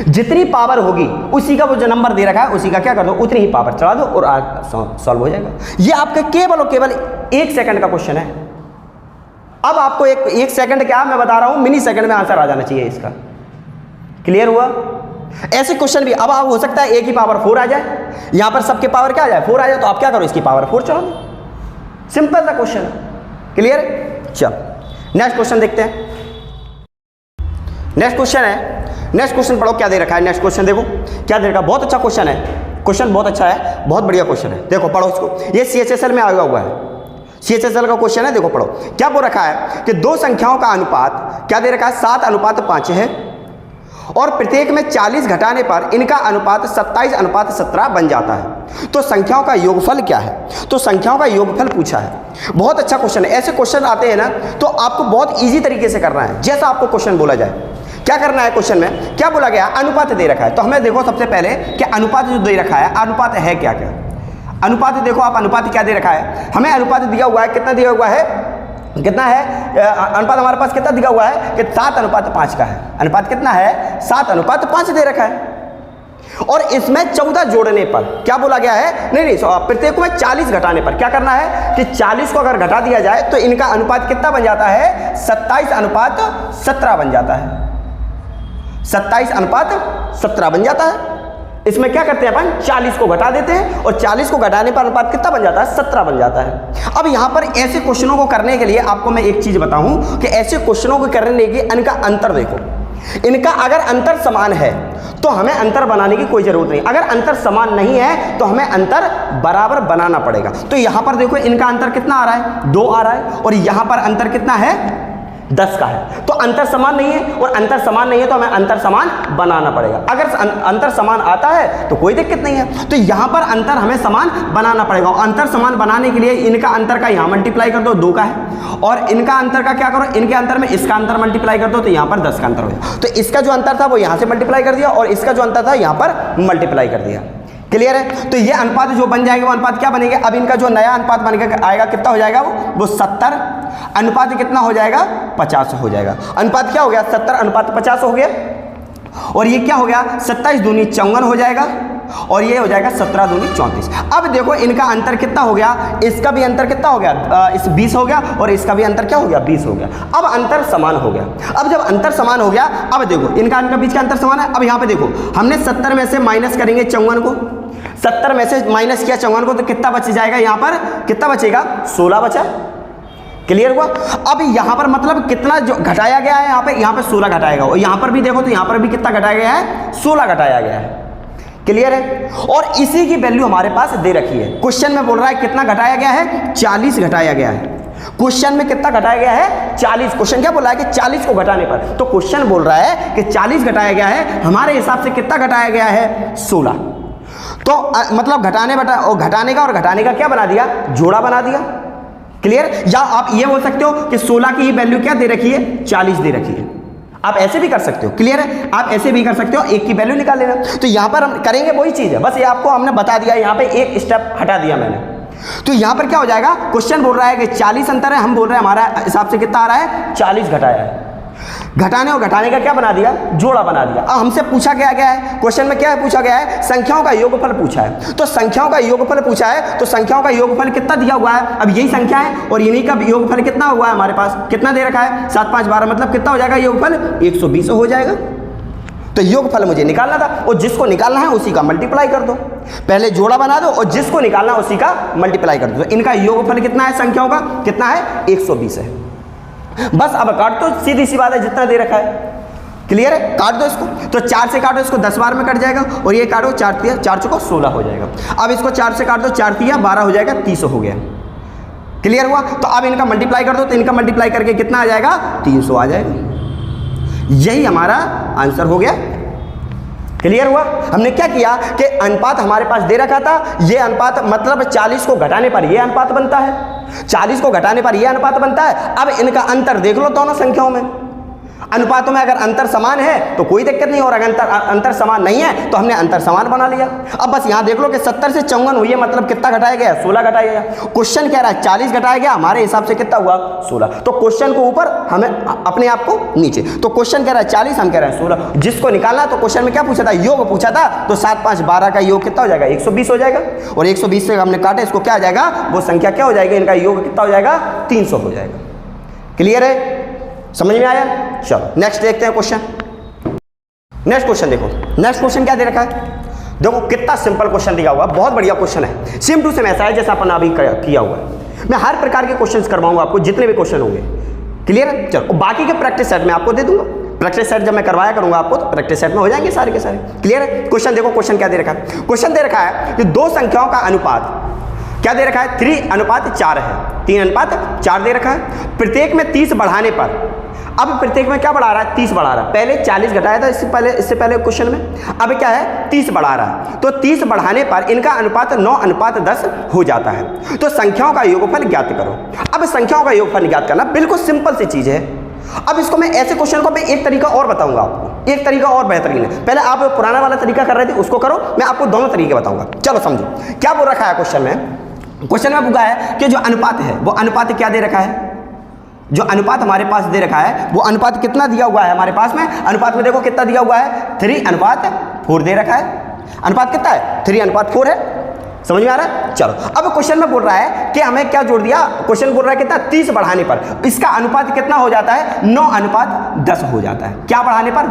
जितनी पावर होगी उसी का वो जो नंबर दे रखा है उसी का क्या कर दो, उतनी ही पावर चढ़ा दो और सॉल्व हो जाएगा। ये आपके केवल और केवल 1 सेकंड का क्वेश्चन है। अब आपको एक सेकंड क्या, मैं बता रहा हूं मिनी सेकंड में आंसर आ जाना चाहिए इसका, क्लियर हुआ? ऐसे क्वेश्चन भी अब हो सकता है a की पावर 4 आ जाए, यहां पर सबके पावर क्या आ जाए, 4 आ जाए, तो आप क्या करो, इसकी पावर 4 चढ़ा दो, सिंपल सा क्वेश्चन है, क्लियर? चलो नेक्स्ट क्वेश्चन देखते हैं। नेक्स्ट क्वेश्चन है, नेक्स्ट क्वेश्चन पढ़ो क्या दे रखा है। नेक्स्ट क्वेश्चन देखो क्या दे रखा है, बहुत अच्छा क्वेश्चन है, क्वेश्चन बहुत अच्छा है, बहुत बढ़िया क्वेश्चन है, देखो पढ़ो इसको। ये CHSL में आया हुआ है, CHSL का क्वेश्चन है, देखो पढ़ो क्या बोल रखा है कि दो संख्याओं का अनुपात क्या दे रखा है, 7:5 है, और प्रत्येक में 40 घटाने पर इनका अनुपात 27:17 बन जाता है, तो संख्याओं का योगफल क्या है। तो संख्याओं का योगफल पूछा है, बहुत अच्छा क्वेश्चन है। ऐसे क्वेश्चन आते हैं ना तो आपको बहुत ईजी तरीके से करना है, जैसा आपको क्वेश्चन बोला जाए। क्या करना है, क्वेश्चन में क्या बोला गया, अनुपात दे रखा है, तो हमें देखो सबसे पहले कि अनुपात जो दे रखा है, अनुपात है क्या क्या। अनुपात देखो आप, अनुपात क्या दे रखा है, हमें अनुपात दिया हुआ है, कितना दिया हुआ है, कितना है अनुपात हमारे पास कितना दिया हुआ है कि 7:5 का है। अनुपात कितना है, 7:5 दे रखा है। और इसमें 14 जोड़ने पर क्या बोला गया है, नहीं प्रत्येक में 40 घटाने पर क्या करना है कि 40 को अगर घटा दिया जाए तो इनका अनुपात कितना बन जाता है, 27:17 बन जाता है, 27:17 बन जाता है। इसमें क्या करते हैं अपन, 40 को घटा देते हैं और 40 को घटाने पर अनुपात कितना बन जाता है, 17 बन जाता है। अब यहां पर ऐसे क्वेश्चनों को करने के लिए आपको मैं एक चीज बताऊं कि ऐसे क्वेश्चनों को करने के इनका अंतर देखो, इनका अगर अंतर समान है तो हमें अंतर बनाने की कोई जरूरत नहीं, अगर अंतर समान नहीं है तो हमें अंतर बराबर बनाना पड़ेगा। तो यहां पर देखो इनका अंतर कितना आ रहा है, 2 आ रहा है, और यहां पर अंतर कितना है, 10 का है। तो अंतर समान नहीं है, और अंतर समान नहीं है तो हमें अंतर समान बनाना पड़ेगा। अगर अंतर समान आता है तो कोई दिक्कत नहीं है, तो यहां पर अंतर हमें समान बनाना पड़ेगा। और अंतर समान बनाने के लिए इनका अंतर का यहां मल्टीप्लाई कर दो, 2 का है, और इनका अंतर का क्या करो, इनके अंतर में इसका अंतर मल्टीप्लाई कर दो तो यहां पर 10 का अंतर हो जाए। तो इसका जो अंतर था वो यहां से मल्टीप्लाई कर दिया, और इसका जो अंतर था यहां पर मल्टीप्लाई कर दिया। क्लियर है। तो ये अनुपात जो बन जाएगा वो अनुपात क्या बनेगा, अब इनका जो नया अनुपात बन के आएगा कितना हो जाएगा, वो 70 अनुपात कितना हो जाएगा, 50 हो जाएगा। अनुपात क्या हो गया, 70:50 हो गया, और ये क्या हो गया, 27 दूनी 54 हो जाएगा, और ये हो जाएगा 17 दूनी 34। अब देखो इनका अंतर कितना हो गया, इसका भी अंतर कितना हो गया, इस 20 हो गया, और इसका भी अंतर क्या हो गया, 20 हो गया। अब अंतर समान हो गया। अब जब अंतर समान हो गया, अब देखो इनका बीच का अंतर समान है। अब यहाँ पे देखो हमने 70 में से माइनस करेंगे 54 को, 70 में से माइनस किया 54 को, तो कितना बच जाएगा, यहाँ पर कितना बचेगा, 16 बचा। क्लियर हुआ। अब यहाँ पर मतलब कितना जो घटाया गया है, यहाँ पे 16 घटाया गया, और यहाँ पर भी देखो तो यहाँ पर भी कितना घटाया गया है, 16 घटाया गया है। क्लियर है। और इसी की वैल्यू हमारे पास दे रखी है। क्वेश्चन में बोल रहा है कितना घटाया गया है, 40 घटाया गया है। क्वेश्चन में कितना घटाया गया है, 40। क्वेश्चन क्या बोल रहा है कि 40 को घटाने पर, तो क्वेश्चन बोल रहा है कि 40 घटाया गया है, हमारे हिसाब से कितना घटाया गया है, 16। तो मतलब घटाने का क्या बना दिया, जोड़ा बना दिया। क्लियर। या आप ये बोल सकते हो कि 16 की वैल्यू क्या दे रखी है, 40 दे रखी है। आप ऐसे भी कर सकते हो। क्लियर है। आप ऐसे भी कर सकते हो, एक की वैल्यू निकाल लेना। तो यहां पर हम करेंगे वही चीज है, बस ये आपको हमने बता दिया, यहां पे एक स्टेप हटा दिया मैंने। तो यहां पर क्या हो जाएगा, क्वेश्चन बोल रहा है कि 40 अंतर है, हम बोल रहे हैं हमारा हिसाब से कितना आ रहा है, 40 घटाया है। घटाने और घटाने का क्या बना दिया, जोड़ा बना दिया। अब हमसे पूछा गया है, क्वेश्चन में क्या है पूछा गया है, संख्याओं का योगफल पूछा है। तो संख्याओं का योगफल पूछा है, तो संख्याओं का योगफल कितना दिया हुआ है, अब यही संख्या है और इन्हीं का योगफल कितना हुआ है हमारे पास, कितना दे रखा है, 7 5 12, मतलब कितना हो जाएगा योगफल, 120 हो जाएगा। तो योगफल मुझे निकालना था, और जिसको निकालना है उसी का मल्टीप्लाई कर दो। पहले जोड़ा बना दो और जिसको निकालना है उसी का मल्टीप्लाई कर दो। तो इनका योगफल कितना है, संख्याओं का कितना है, 120 है। बस अब काट दो, सीधी सी बात है, जितना दे रखा है। क्लियर है। काट दो इसको, तो 4 से काटो, इसको 10 बार में कट जाएगा, और ये काटो 4 चौको 16 हो जाएगा। अब इसको 4 से काट दो, 4 3 12 हो जाएगा, 30 हो गया। क्लियर हुआ। तो अब इनका मल्टीप्लाई कर दो, तो इनका मल्टीप्लाई करके कितना आ जाएगा, 300 आ जाएगा। यही हमारा आंसर हो गया। क्लियर हुआ। हमने क्या किया कि अनुपात हमारे पास दे रखा था, ये अनुपात मतलब 40 को घटाने पर ये अनुपात बनता है, 40 को घटाने पर ये अनुपात बनता है। अब इनका अंतर देख लो दोनों संख्याओं में, अनुपातों में अगर अंतर समान है तो कोई दिक्कत नहीं, और अगर अंतर समान नहीं है तो हमने अंतर समान बना लिया। अब बस यहाँ देख लो कि 70 से 54 हुई है, मतलब कितना घटाया गया, 16 घटाया गया। क्वेश्चन कह रहा है 40 घटाया गया, हमारे हिसाब से कितना हुआ, 16। तो क्वेश्चन को ऊपर, हमें अपने आप को नीचे। तो क्वेश्चन कह रहा है 40, हम कह रहे हैं 16। जिसको निकालना तो क्वेश्चन में क्या पूछा था, योग पूछा था, तो 7 5 12 का योग कितना हो जाएगा, 120 हो जाएगा। और 120 से हमने काटा, इसको क्या आ जाएगा, वो संख्या क्या हो जाएगी, इनका योग कितना हो जाएगा, 300 हो जाएगा। क्लियर है, समझ में आया। चलो नेक्स्ट देखते हैं क्वेश्चन। नेक्स्ट क्वेश्चन देखो, नेक्स्ट क्वेश्चन क्या दे रखा है, देखो कितना सिंपल क्वेश्चन दिया हुआ, बहुत बढ़िया क्वेश्चन है, सेम टू सेम ऐसा है जैसा अपन अभी किया हुआ है। मैं हर प्रकार के क्वेश्चंस करवाऊंगा आपको, जितने भी क्वेश्चन होंगे। क्लियर है। चलो बाकी के प्रैक्टिस सेट में आपको दे दूंगा, प्रैक्टिस सेट जब मैं करवाया करूंगा आपको, तो प्रैक्टिस सेट में हो जाएंगे सारे के सारे। क्लियर है। क्वेश्चन देखो, क्वेश्चन क्या दे रखा है, क्वेश्चन दे रखा है कि दो संख्याओं का अनुपात क्या दे रखा है, 3:4 है, 3:4 दे रखा है। प्रत्येक में 30 बढ़ाने पर, अब प्रत्येक में क्या बढ़ा रहा है, 30 बढ़ा रहा है। पहले 40 घटाया था इससे पहले क्वेश्चन में, अब क्या है 30 बढ़ा रहा है। तो 30 बढ़ाने पर इनका अनुपात 9:10 हो जाता है। तो संख्याओं का योगफल ज्ञात करो। अब संख्याओं का योगफल ज्ञात करना बिल्कुल सिंपल सी चीज है। अब इसको मैं ऐसे क्वेश्चन को मैं एक तरीका और बताऊंगा आपको, एक तरीका और बेहतरीन है। पहले आप पुराना वाला तरीका कर रहे थे उसको करो, मैं आपको दोनों तरीके बताऊंगा। चलो समझो क्या बोल रखा है क्वेश्चन में। क्वेश्चन में पूछा है कि जो अनुपात है वो अनुपात क्या दे रखा है, जो अनुपात हमारे पास दे रखा है वो अनुपात कितना दिया हुआ है हमारे पास में, अनुपात में देखो कितना दिया हुआ है, 3:4 दे रखा है। अनुपात कितना है 3:4 है। समझ में आ रहा है? चलो अब क्वेश्चन में बोल रहा है कि हमें क्या जोड़ दिया, क्वेश्चन बोल रहा है कितना 30 बढ़ाने पर इसका अनुपात कितना हो जाता है 9:10 हो जाता है। क्या बढ़ाने पर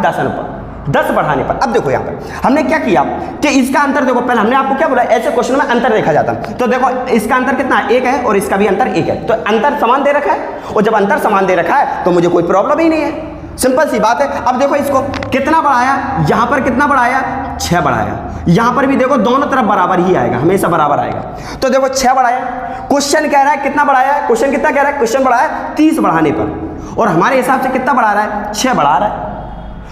10 बढ़ाने पर। अब देखो यहाँ पर हमने क्या किया कि इसका अंतर देखो, पहले हमने आपको क्या बोला ऐसे क्वेश्चन में अंतर देखा जाता है। तो देखो इसका अंतर कितना है 1 है और इसका भी अंतर 1 है, तो अंतर समान दे रखा है और जब अंतर समान दे रखा है तो मुझे कोई प्रॉब्लम ही नहीं है, सिंपल सी बात है। अब देखो इसको कितना बढ़ाया, यहाँ पर कितना बढ़ाया 6 बढ़ाया, यहाँ पर भी देखो दोनों तरफ बराबर ही आएगा, हमेशा बराबर आएगा। तो देखो 6 बढ़ाया, क्वेश्चन कह रहा है कितना बढ़ाया है, क्वेश्चन कितना कह रहा है, क्वेश्चन बढ़ाया 30 बढ़ाने पर और हमारे हिसाब से कितना बढ़ा रहा है 6 बढ़ा रहा है।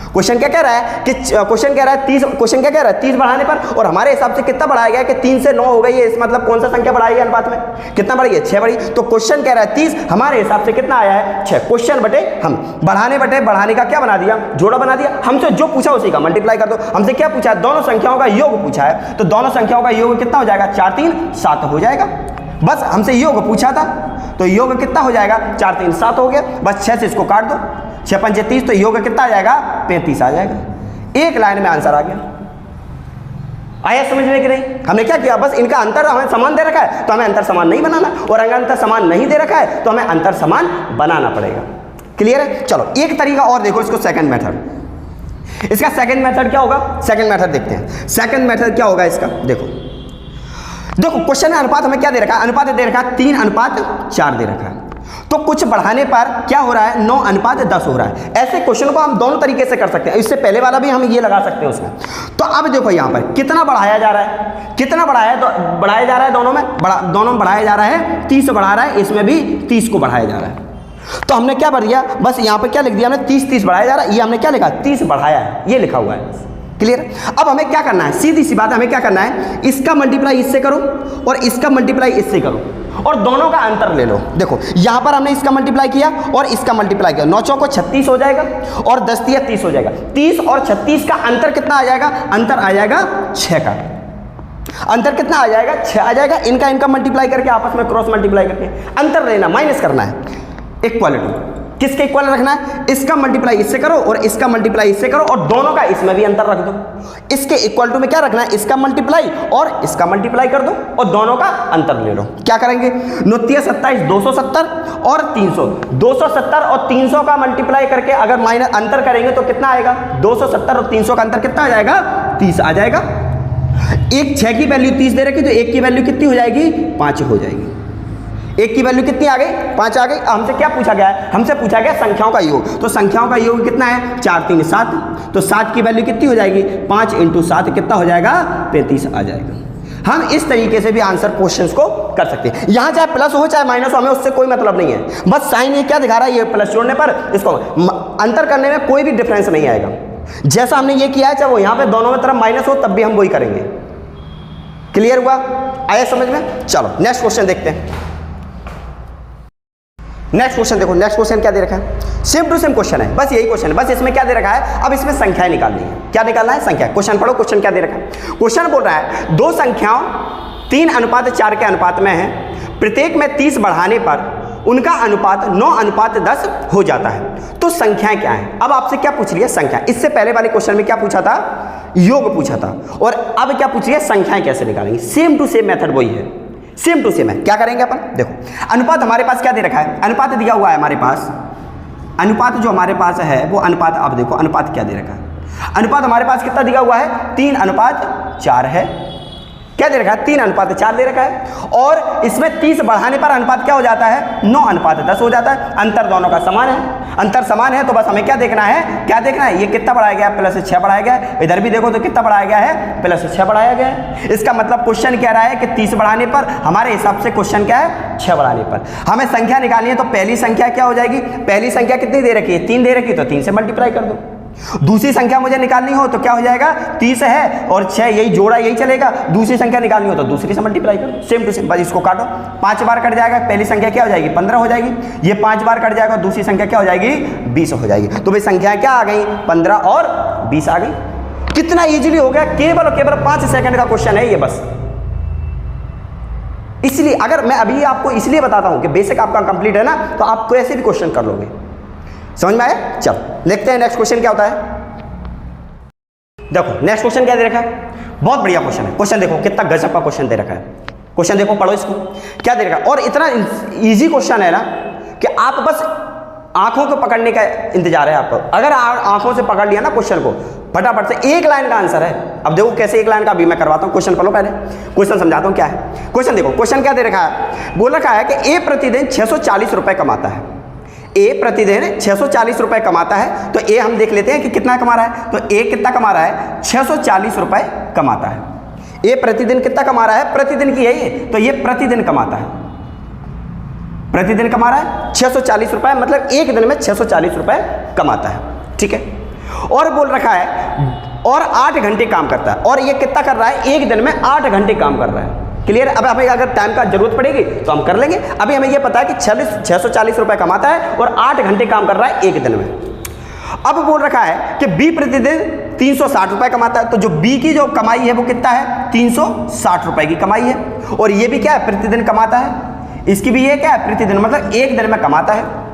क्वेश्चन क्या कह रहा है कि क्वेश्चन कह रहा है 30, क्वेश्चन क्या कह रहा है 30 बढ़ाने पर और हमारे हिसाब से कितना बढ़ाया गया है कि 3 से 9 हो गई है, इस मतलब कौन सा संख्या बढ़ाई है अनुपात में, कितना बढ़ी है 6 बढ़ी। तो क्वेश्चन कह रहा है 30, हमारे हिसाब से कितना आया है 6। क्वेश्चन बटे हम बढ़ाने का क्या बना दिया, जोड़ा बना दिया। हमसे जो पूछा उसी का मल्टीप्लाई कर दो। हमसे क्या पूछा है, दोनों संख्याओं का योग पूछा है, तो दोनों संख्याओं का योग कितना हो जाएगा 4 3 7 हो जाएगा। बस हमसे योग पूछा था तो योग कितना हो जाएगा 4 3 7 हो गया। बस 6 से इसको काट दो, 6 5 30, तो योग कितना आ जाएगा 35 आ जाएगा। एक लाइन में आंसर आ गया। आया समझ में कि नहीं? हमने क्या किया, बस इनका अंतर हमें समान दे रखा है तो हमें अंतर समान नहीं बनाना, और अगर अंतर समान नहीं दे रखा है तो हमें अंतर समान बनाना पड़ेगा। क्लियर है? चलो एक तरीका और देखो इसको, सेकंड मेथड। इसका सेकंड मेथड क्या होगा, सेकंड मेथड देखते हैं। सेकंड मेथड क्या होगा इसका, देखो क्वेश्चन में अनुपात हमें क्या दे रखा है, अनुपात दे रखा है 3:4 दे रखा है। तो कुछ बढ़ाने पर क्या हो रहा है 9:10 हो रहा है। ऐसे क्वेश्चन को हम दोनों तरीके से कर सकते हैं, इससे पहले वाला भी हम ये लगा सकते हैं उसमें। तो अब देखो यहाँ पर कितना बढ़ाया जा रहा है, कितना बढ़ाया है, तो बढ़ाया जा रहा है दोनों में बढ़ाया जा रहा है 30 बढ़ा रहा है, इसमें भी 30 को बढ़ाया जा रहा है। तो हमने क्या बढ़ दिया, बस यहाँ पर क्या लिख दिया हमने 30 बढ़ाया जा रहा है, ये हमने क्या लिखा 30 बढ़ाया है, ये लिखा हुआ है। क्लियर? अब हमें क्या करना है, सीधी सी बात है, हमें क्या करना है, इसका मल्टीप्लाई इससे करो और इसका मल्टीप्लाई इससे करो और दोनों का अंतर ले लो। देखो यहाँ पर हमने इसका मल्टीप्लाई किया और इसका मल्टीप्लाई किया, 9 चौको 36 हो जाएगा और 10 तिया 30 हो जाएगा। 30 और 36 का अंतर कितना आ जाएगा, अंतर आ जाएगा 6 का। अंतर कितना आ जाएगा 6 आ जाएगा। इनका मल्टीप्लाई करके आपस में क्रॉस मल्टीप्लाई करके अंतर लेना, माइनस करना है, इक्वालिटी किसके इक्वल रखना है, इसका मल्टीप्लाई इससे करो और इसका मल्टीप्लाई इससे करो और दोनों का इसमें भी अंतर रख दो। इसके इक्वल टू में क्या रखना है, इसका मल्टीप्लाई और इसका मल्टीप्लाई कर दो और दोनों का अंतर ले लो। क्या करेंगे, 9 तिया 27 270 और 300, 270 और 300 का मल्टीप्लाई करके अगर माइनस अंतर करेंगे तो कितना आएगा, 270 और 300 का अंतर कितना आ जाएगा 30 आ जाएगा। एक 6 की वैल्यू 30 दे रखी तो 1 की वैल्यू कितनी हो जाएगी 5 हो जाएगी। 1 की वैल्यू कितनी आ गई 5 आ गई। हमसे क्या पूछा गया है, हमसे पूछा गया संख्याओं का योग, तो संख्याओं का योग कितना है 4 3 7, तो 7 की वैल्यू कितनी हो जाएगी 5 × 7 कितना हो जाएगा 35 आ जाएगा। हम इस तरीके से भी आंसर क्वेश्चंस को कर सकते हैं। यहाँ चाहे प्लस हो चाहे माइनस हो, हमें उससे कोई मतलब नहीं है, बस साइन ये क्या दिखा रहा है, ये प्लस जोड़ने पर इसको अंतर करने में कोई भी डिफरेंस नहीं आएगा। जैसा हमने ये किया है, चाहे वो यहाँ पे दोनों में तरफ माइनस हो तब भी हम वही करेंगे। क्लियर हुआ, आया समझ में? चलो नेक्स्ट क्वेश्चन देखते हैं। नेक्स्ट क्वेश्चन देखो, नेक्स्ट क्वेश्चन क्या दे रखा है, सेम टू सेम क्वेश्चन है, बस यही क्वेश्चन है, बस इसमें क्या दे रखा है, अब इसमें संख्याएं निकालनी है। क्या निकालना है, संख्या। क्वेश्चन पढ़ो, क्वेश्चन क्या दे रखा है। क्वेश्चन बोल रहा है दो संख्याओं 3:4 के अनुपात में है, प्रत्येक में 30 बढ़ाने पर उनका अनुपात 9:10 हो जाता है। तो संख्याएं क्या हैं। अब आपसे क्या पूछ लिया, संख्या। इससे पहले वाले क्वेश्चन में क्या पूछा था, योग पूछा था, और अब क्या पूछ लिया, संख्याएं कैसे निकालेंगे। सेम टू सेम मेथड वही है, सेम टू सेम है। क्या करेंगे अपन, देखो अनुपात हमारे पास क्या दे रखा है, अनुपात दिया हुआ है हमारे पास, अनुपात जो हमारे पास है वो अनुपात, अब देखो अनुपात क्या दे रखा है, अनुपात हमारे पास कितना दिया हुआ है 3:4 है। क्या दे रखा है 3:4 दे रखा है, और इसमें 30 बढ़ाने पर अनुपात क्या हो जाता है 9:10 हो जाता है। अंतर दोनों का समान है, अंतर समान है, तो बस हमें क्या देखना है, क्या देखना है, ये कितना बढ़ाया गया +6 बढ़ाया गया है। इधर भी देखो तो कितना बढ़ाया गया है +6 बढ़ाया गया है। इसका मतलब क्वेश्चन कह रहा है कि 30 बढ़ाने पर, हमारे हिसाब से क्वेश्चन क्या है 6 बढ़ाने पर हमें संख्या निकालनी है। तो पहली संख्या क्या हो जाएगी, पहली संख्या कितनी दे रखी है 3 दे रखी, तो 3 से मल्टीप्लाई कर दो। दूसरी संख्या मुझे निकालनी हो तो क्या हो जाएगा 30 है और 6, यही जोड़ा यही चलेगा। दूसरी संख्या निकालनी हो तो दूसरी से मल्टीप्लाई करो, सेम टू सेम। बस इसको काटो, 5 बार कट जाएगा, पहली संख्या क्या हो जाएगी 15 हो जाएगी। ये 5 बार कट जाएगा, दूसरी संख्या क्या हो जाएगी 20 हो जाएगी। तो भाई संख्या क्या आ गई 15 और 20 आ गई। कितना इजीली हो गया, केवल और केवल 5 सेकंड का क्वेश्चन है ये बस। इसलिए अगर मैं अभी आपको इसलिए बताता हूं कि बेसिक आपका कंप्लीट है ना, तो आप कोई ऐसे भी क्वेश्चन कर लोगे। समझ में आया? चलो देखते हैं नेक्स्ट क्वेश्चन क्या होता है। देखो नेक्स्ट क्वेश्चन क्या दे रखा है, बहुत बढ़िया क्वेश्चन है। क्वेश्चन देखो कितना गजब का क्वेश्चन दे रखा है। क्वेश्चन देखो, पढ़ो इसको, क्या दे रखा है। और इतना इजी क्वेश्चन है ना कि आप बस आंखों को पकड़ने का इंतजार है आपको। अगर आंखों से पकड़ लिया ना क्वेश्चन को, फटाफट से एक लाइन का आंसर है। अब देखो कैसे एक लाइन का, अभी मैं करवाता हूं। क्वेश्चन पढ़ो पहले, क्वेश्चन समझाता हूं क्या है। क्वेश्चन देखो, क्वेश्चन क्या दे रखा है, बोल रखा है कि ए प्रतिदिन 640 रुपए कमाता है। ए प्रतिदिन 640 रुपए कमाता है। तो ए हम देख लेते हैं कि कितना कमा रहा है। तो ए कितना कमा रहा है, 640 रुपए कमाता है। ए प्रतिदिन कितना कमा रहा है, प्रतिदिन की है ये, तो ये प्रतिदिन कमाता है, प्रतिदिन कमा रहा है 640 रुपए, मतलब एक दिन में 640 रुपए कमाता है, ठीक है। और बोल रखा है और 8 घंटे काम करता है। और ये कितना कर रहा है, एक दिन में 8 घंटे काम कर रहा है। क्लियर है। अब हमें अगर टाइम का जरूरत पड़ेगी तो हम कर लेंगे। अभी हमें ये पता है कि 640 रुपए कमाता है और 8 घंटे काम कर रहा है एक दिन में। अब बोल रखा है कि बी प्रतिदिन 360 रुपए कमाता है। तो जो बी की जो कमाई है वो कितना है, 360 रुपए की कमाई है। और ये भी क्या है, प्रतिदिन कमाता है। इसकी भी ये क्या है, प्रतिदिन, मतलब एक दिन में कमाता है।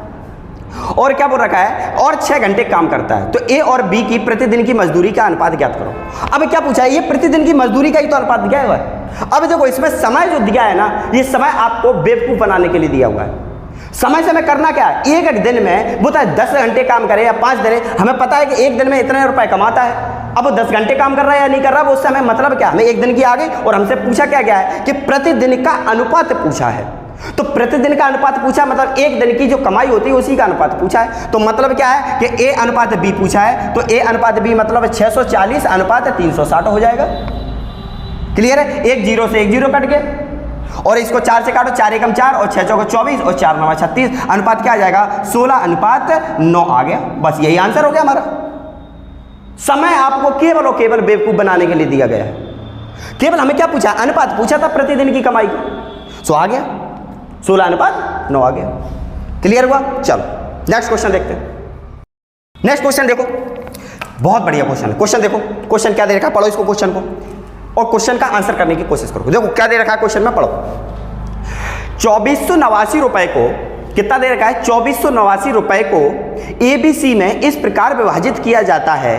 और क्या बोल रखा है, और 6 घंटे काम करता है। तो ए और बी की प्रतिदिन की मजदूरी का अनुपात ज्ञात करो। अब क्या पूछा है, ये प्रतिदिन की मजदूरी का ही तो अनुपात दिया हुआ है। अब देखो इसमें समय जो दिया है ना, ये समय आपको बेवकूफ बनाने के लिए दिया हुआ है। समय से में करना क्या है, एक दिन में वो 10 घंटे काम करे या 5 दिन, हमें पता है कि एक दिन में इतने रुपए कमाता है। अब वो 10 घंटे काम कर रहा है या नहीं कर रहा, वो उससे हमें मतलब क्या, हमें एक दिन की आ गई और हमसे पूछा क्या गया है कि प्रतिदिन का अनुपात पूछा है। तो प्रतिदिन का अनुपात पूछा, मतलब एक दिन की जो कमाई होती है उसी का अनुपात पूछा है। तो मतलब क्या है कि ए अनुपात बी पूछा है। तो ए अनुपात बी मतलब 640 अनुपात 360 हो जाएगा। क्लियर है। एक जीरो से एक जीरो कट गया और इसको 4 से काटो, 4 एकम 4 और 6 चौको 24 और 4 9 36, अनुपात क्या आ जाएगा, 16 अनुपात 9 आ गया। बस यही आंसर हो गया हमारा। समय आपको केवल और केवल बेवकूफ बनाने के लिए दिया गया है। केवल हमें क्या पूछा, अनुपात पूछा था प्रतिदिन की कमाई की, सो आ गया 16 अनुपात 9 आ गया। क्लियर हुआ। चलो नेक्स्ट क्वेश्चन देखते हैं। नेक्स्ट क्वेश्चन देखो, बहुत बढ़िया क्वेश्चन है। क्वेश्चन देखो, क्वेश्चन क्या दे रखा है, पढ़ो इसको क्वेश्चन को और क्वेश्चन का आंसर करने की कोशिश करो। देखो क्या दे रखा है क्वेश्चन में, पढ़ो। 2489 रुपए को कितना दे रखा है, 2489 रुपए को एबीसी में इस प्रकार विभाजित किया जाता है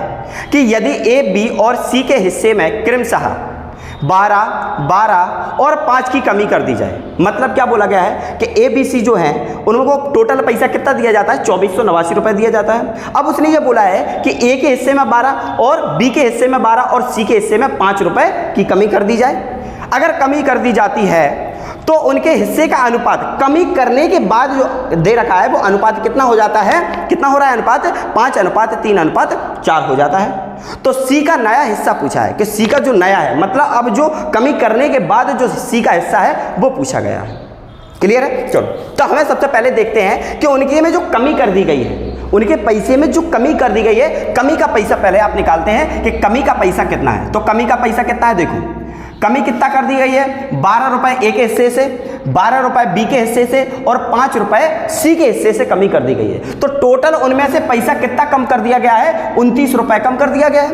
कि यदि ए बी और सी के हिस्से में क्रमशः 12, 12 और 5 की कमी कर दी जाए। मतलब क्या बोला गया है कि ए बी सी जो है उनको टोटल पैसा कितना दिया जाता है, 2489 रुपए दिया जाता है। अब उसने ये बोला है कि ए के हिस्से में 12 और बी के हिस्से में 12 और सी के हिस्से में 5 रुपए की कमी कर दी जाए। अगर कमी कर दी जाती है तो उनके हिस्से का अनुपात कमी करने के बाद जो दे रखा है वो अनुपात कितना हो जाता है, कितना हो रहा है अनुपात, 5 अनुपात 3 अनुपात 4 हो जाता है। तो सी का नया हिस्सा पूछा है कि सी का जो नया है, मतलब अब जो कमी करने के बाद जो सी का हिस्सा है वो पूछा गया है। क्लियर है। चलो तो हमें सबसे पहले देखते हैं कि उनके में जो कमी कर दी गई है, उनके पैसे में जो कमी कर दी गई है, कमी का पैसा पहले आप निकालते हैं कि कमी का पैसा कितना है। तो कमी का पैसा कितना है, देखो कमी कितना कर दी गई है, 12 रुपए ए के हिस्से से, 12 रुपए बी के हिस्से से और 5 रुपए सी के हिस्से से कमी कर दी गई है। तो टोटल उनमें से पैसा कितना कम कर दिया गया है, 29 रुपए कम कर दिया गया है।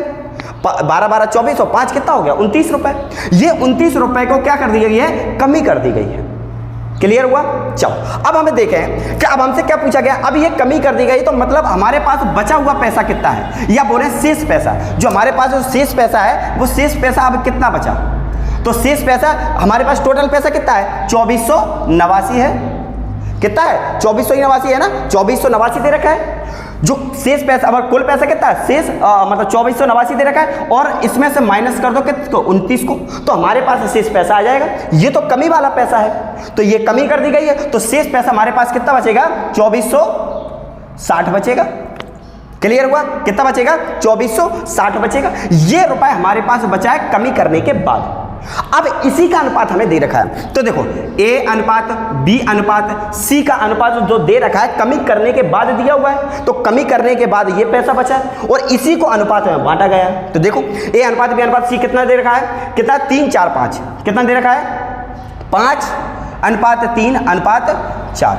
12 12 24 और 5 कितना हो गया, 29 रुपए। ये 29 रुपए को क्या कर दी गई है, कमी कर दी गई है। क्लियर हुआ। चलो अब हमें देखें कि अब हमसे क्या पूछा गया, अब ये कमी कर दी गई तो मतलब हमारे पास बचा हुआ पैसा कितना है, या बोले शेष पैसा। जो हमारे पास जो शेष पैसा है वो शेष पैसा अब कितना बचा, तो शेष पैसा हमारे पास टोटल पैसा कितना है, 2489 है। कितना है, 2489 है ना, 2489 दे रखा है। जो शेष पैसा, हमारा कुल पैसा कितना है, शेष मतलब 2489 दे रखा है और इसमें से माइनस कर दो किसको, 29 को, तो हमारे पास शेष पैसा आ जाएगा। ये तो कमी वाला पैसा है, तो ये कमी कर दी गई है, तो शेष पैसा हमारे पास कितना बचेगा, 2460 बचेगा। क्लियर हुआ। कितना बचेगा, 2460 बचेगा। ये रुपए हमारे पास बचा है कमी करने के बाद। अब इसी का अनुपात हमें दे रखा है, तो देखो ए अनुपात बी अनुपात सी का अनुपात जो दे रखा है कमी करने के बाद दिया हुआ है, तो कमी करने के बाद ये पैसा बचा है और इसी को अनुपात में बांटा गया है। तो देखो ए अनुपात बी अनुपात सी कितना दे रखा है, कितना 3 4 5, कितना दे रखा है, 5 अनुपात 3 अनुपात 4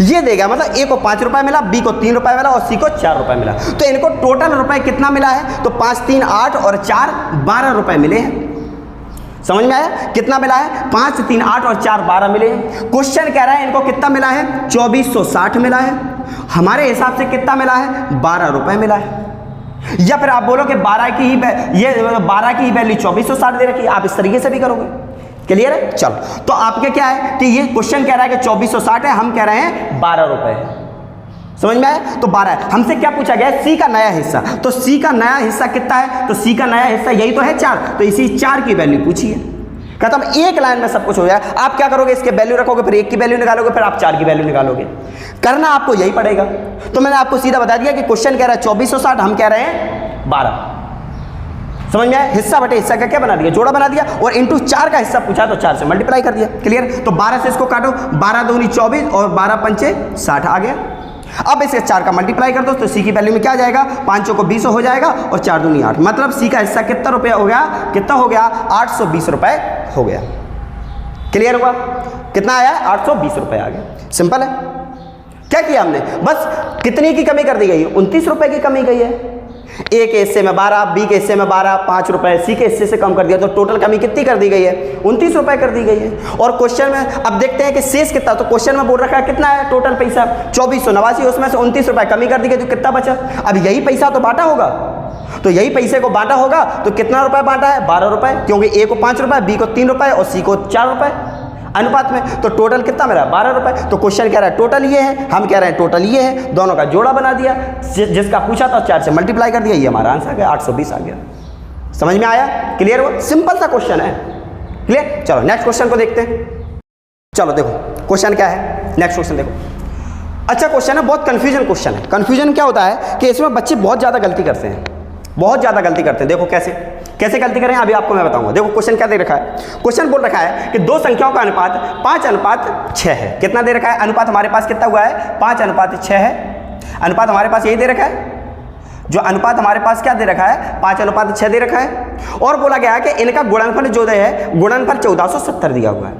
ये देगा। मतलब ए को 5 रुपए मिला, बी को 3 रुपए मिला और सी को 4 रुपए मिला। तो इनको टोटल रुपए कितना मिला है, तो 5 3 8 और 4 12 रुपए मिले हैं। समझ में आया, कितना मिला है, 5 3 8 और 4 12 मिले हैं। क्वेश्चन कह रहा है इनको कितना मिला है, 2460 मिला है। हमारे हिसाब से कितना मिला है, 12 रुपए मिला है। या फिर आप बोलो कि 12 की ही वैल्यू 2460 दे रखी है, आप इस तरीके से भी करोगे। क्लियर है? चलो, तो आपके क्या है कि ये क्वेश्चन कह रहा है कि 2460 है, हम कह रहे हैं 12 रुपए। समझ में आया? तो 12 है। हमसे क्या पूछा गया है? सी का नया हिस्सा। तो सी का नया हिस्सा कितना है? तो सी का नया हिस्सा यही तो है 4, तो इसी 4 की वैल्यू पूछी है। खत्म, एक लाइन में सब कुछ हो जाए। आप क्या करोगे? इसके वैल्यू रखोगे, फिर 1 की वैल्यू निकालोगे, फिर आप 4 की वैल्यू निकालोगे। करना आपको यही पड़ेगा। तो मैंने आपको सीधा बता दिया कि क्वेश्चन कह रहा है 2460, हम कह रहे हैं 12। समझ में आया? हिस्सा बटे हिस्सा का क्या बना दिया? जोड़ा बना दिया, और इंटू 4 का हिस्सा पूछा तो 4 से मल्टीप्लाई कर दिया। क्लियर? तो 12 से इसको काटो, 12 दूनी 24 और 12 पंचे 60 आ गया। अब इसे 4 का मल्टीप्लाई कर दो तो सी की वैल्यू में क्या आ जाएगा? 5 को 20 हो जाएगा और 4 दूनी 8, मतलब सी का हिस्सा कितना रुपया हो गया? कितना हो गया? 820 रुपए हो गया। क्लियर हुआ? कितना आया? 820 रुपए आ गया। सिंपल है। क्या किया हमने? बस कितनी की कमी कर दी गई है? 29 रुपए की कमी गई है। ए के हिस्से में 12, बी के हिस्से में 12, 5 रुपए, सी के हिस्से से कम कर दिया, तो टोटल कमी कितनी कर दी गई है? 29 रुपए कर दी गई है। और क्वेश्चन में अब देखते हैं कि शेष कितना, तो क्वेश्चन में बोल रखा है कितना है टोटल पैसा? 2489, उसमें से 29 रुपए कमी कर दी गई, तो कितना बचा? अब यही पैसा तो बांटा होगा, तो यही पैसे को बांटा होगा, तो कितना रुपए बांटा है? 12 रुपए, क्योंकि ए को 5 रुपए, बी को 3 रुपए और सी को 4 रुपए अनुपात में, तो टोटल कितना मेरा? 12 रुपए। तो क्वेश्चन कह रहा है टोटल ये है, हम कह रहे हैं टोटल ये है, दोनों का जोड़ा बना दिया, जिसका पूछा था 4 से मल्टीप्लाई कर दिया, ये हमारा आंसर आ गया, 820 आ गया। समझ में आया? क्लियर हुआ? सिंपल सा क्वेश्चन है। क्लियर? चलो नेक्स्ट क्वेश्चन को देखते हैं। चलो देखो क्वेश्चन क्या है, नेक्स्ट क्वेश्चन देखो। अच्छा क्वेश्चन है, बहुत कंफ्यूजन क्वेश्चन है। कंफ्यूजन क्या होता है कि इसमें बच्चे बहुत ज़्यादा गलती करते हैं, बहुत ज़्यादा गलती करते हैं। देखो कैसे गलती करें अभी आपको मैं बताऊंगा। देखो क्वेश्चन क्या दे रखा है? क्वेश्चन बोल रखा है कि दो संख्याओं का अनुपात 5:6 है। कितना दे रखा है? अनुपात हमारे पास कितना हुआ है? 5:6 है। अनुपात हमारे पास यही दे रखा है, जो अनुपात हमारे पास क्या दे रखा है? 5:6 दे रखा है। और बोला गया है कि इनका गुणनफल जो है, गुणनफल 1470 दिया हुआ है।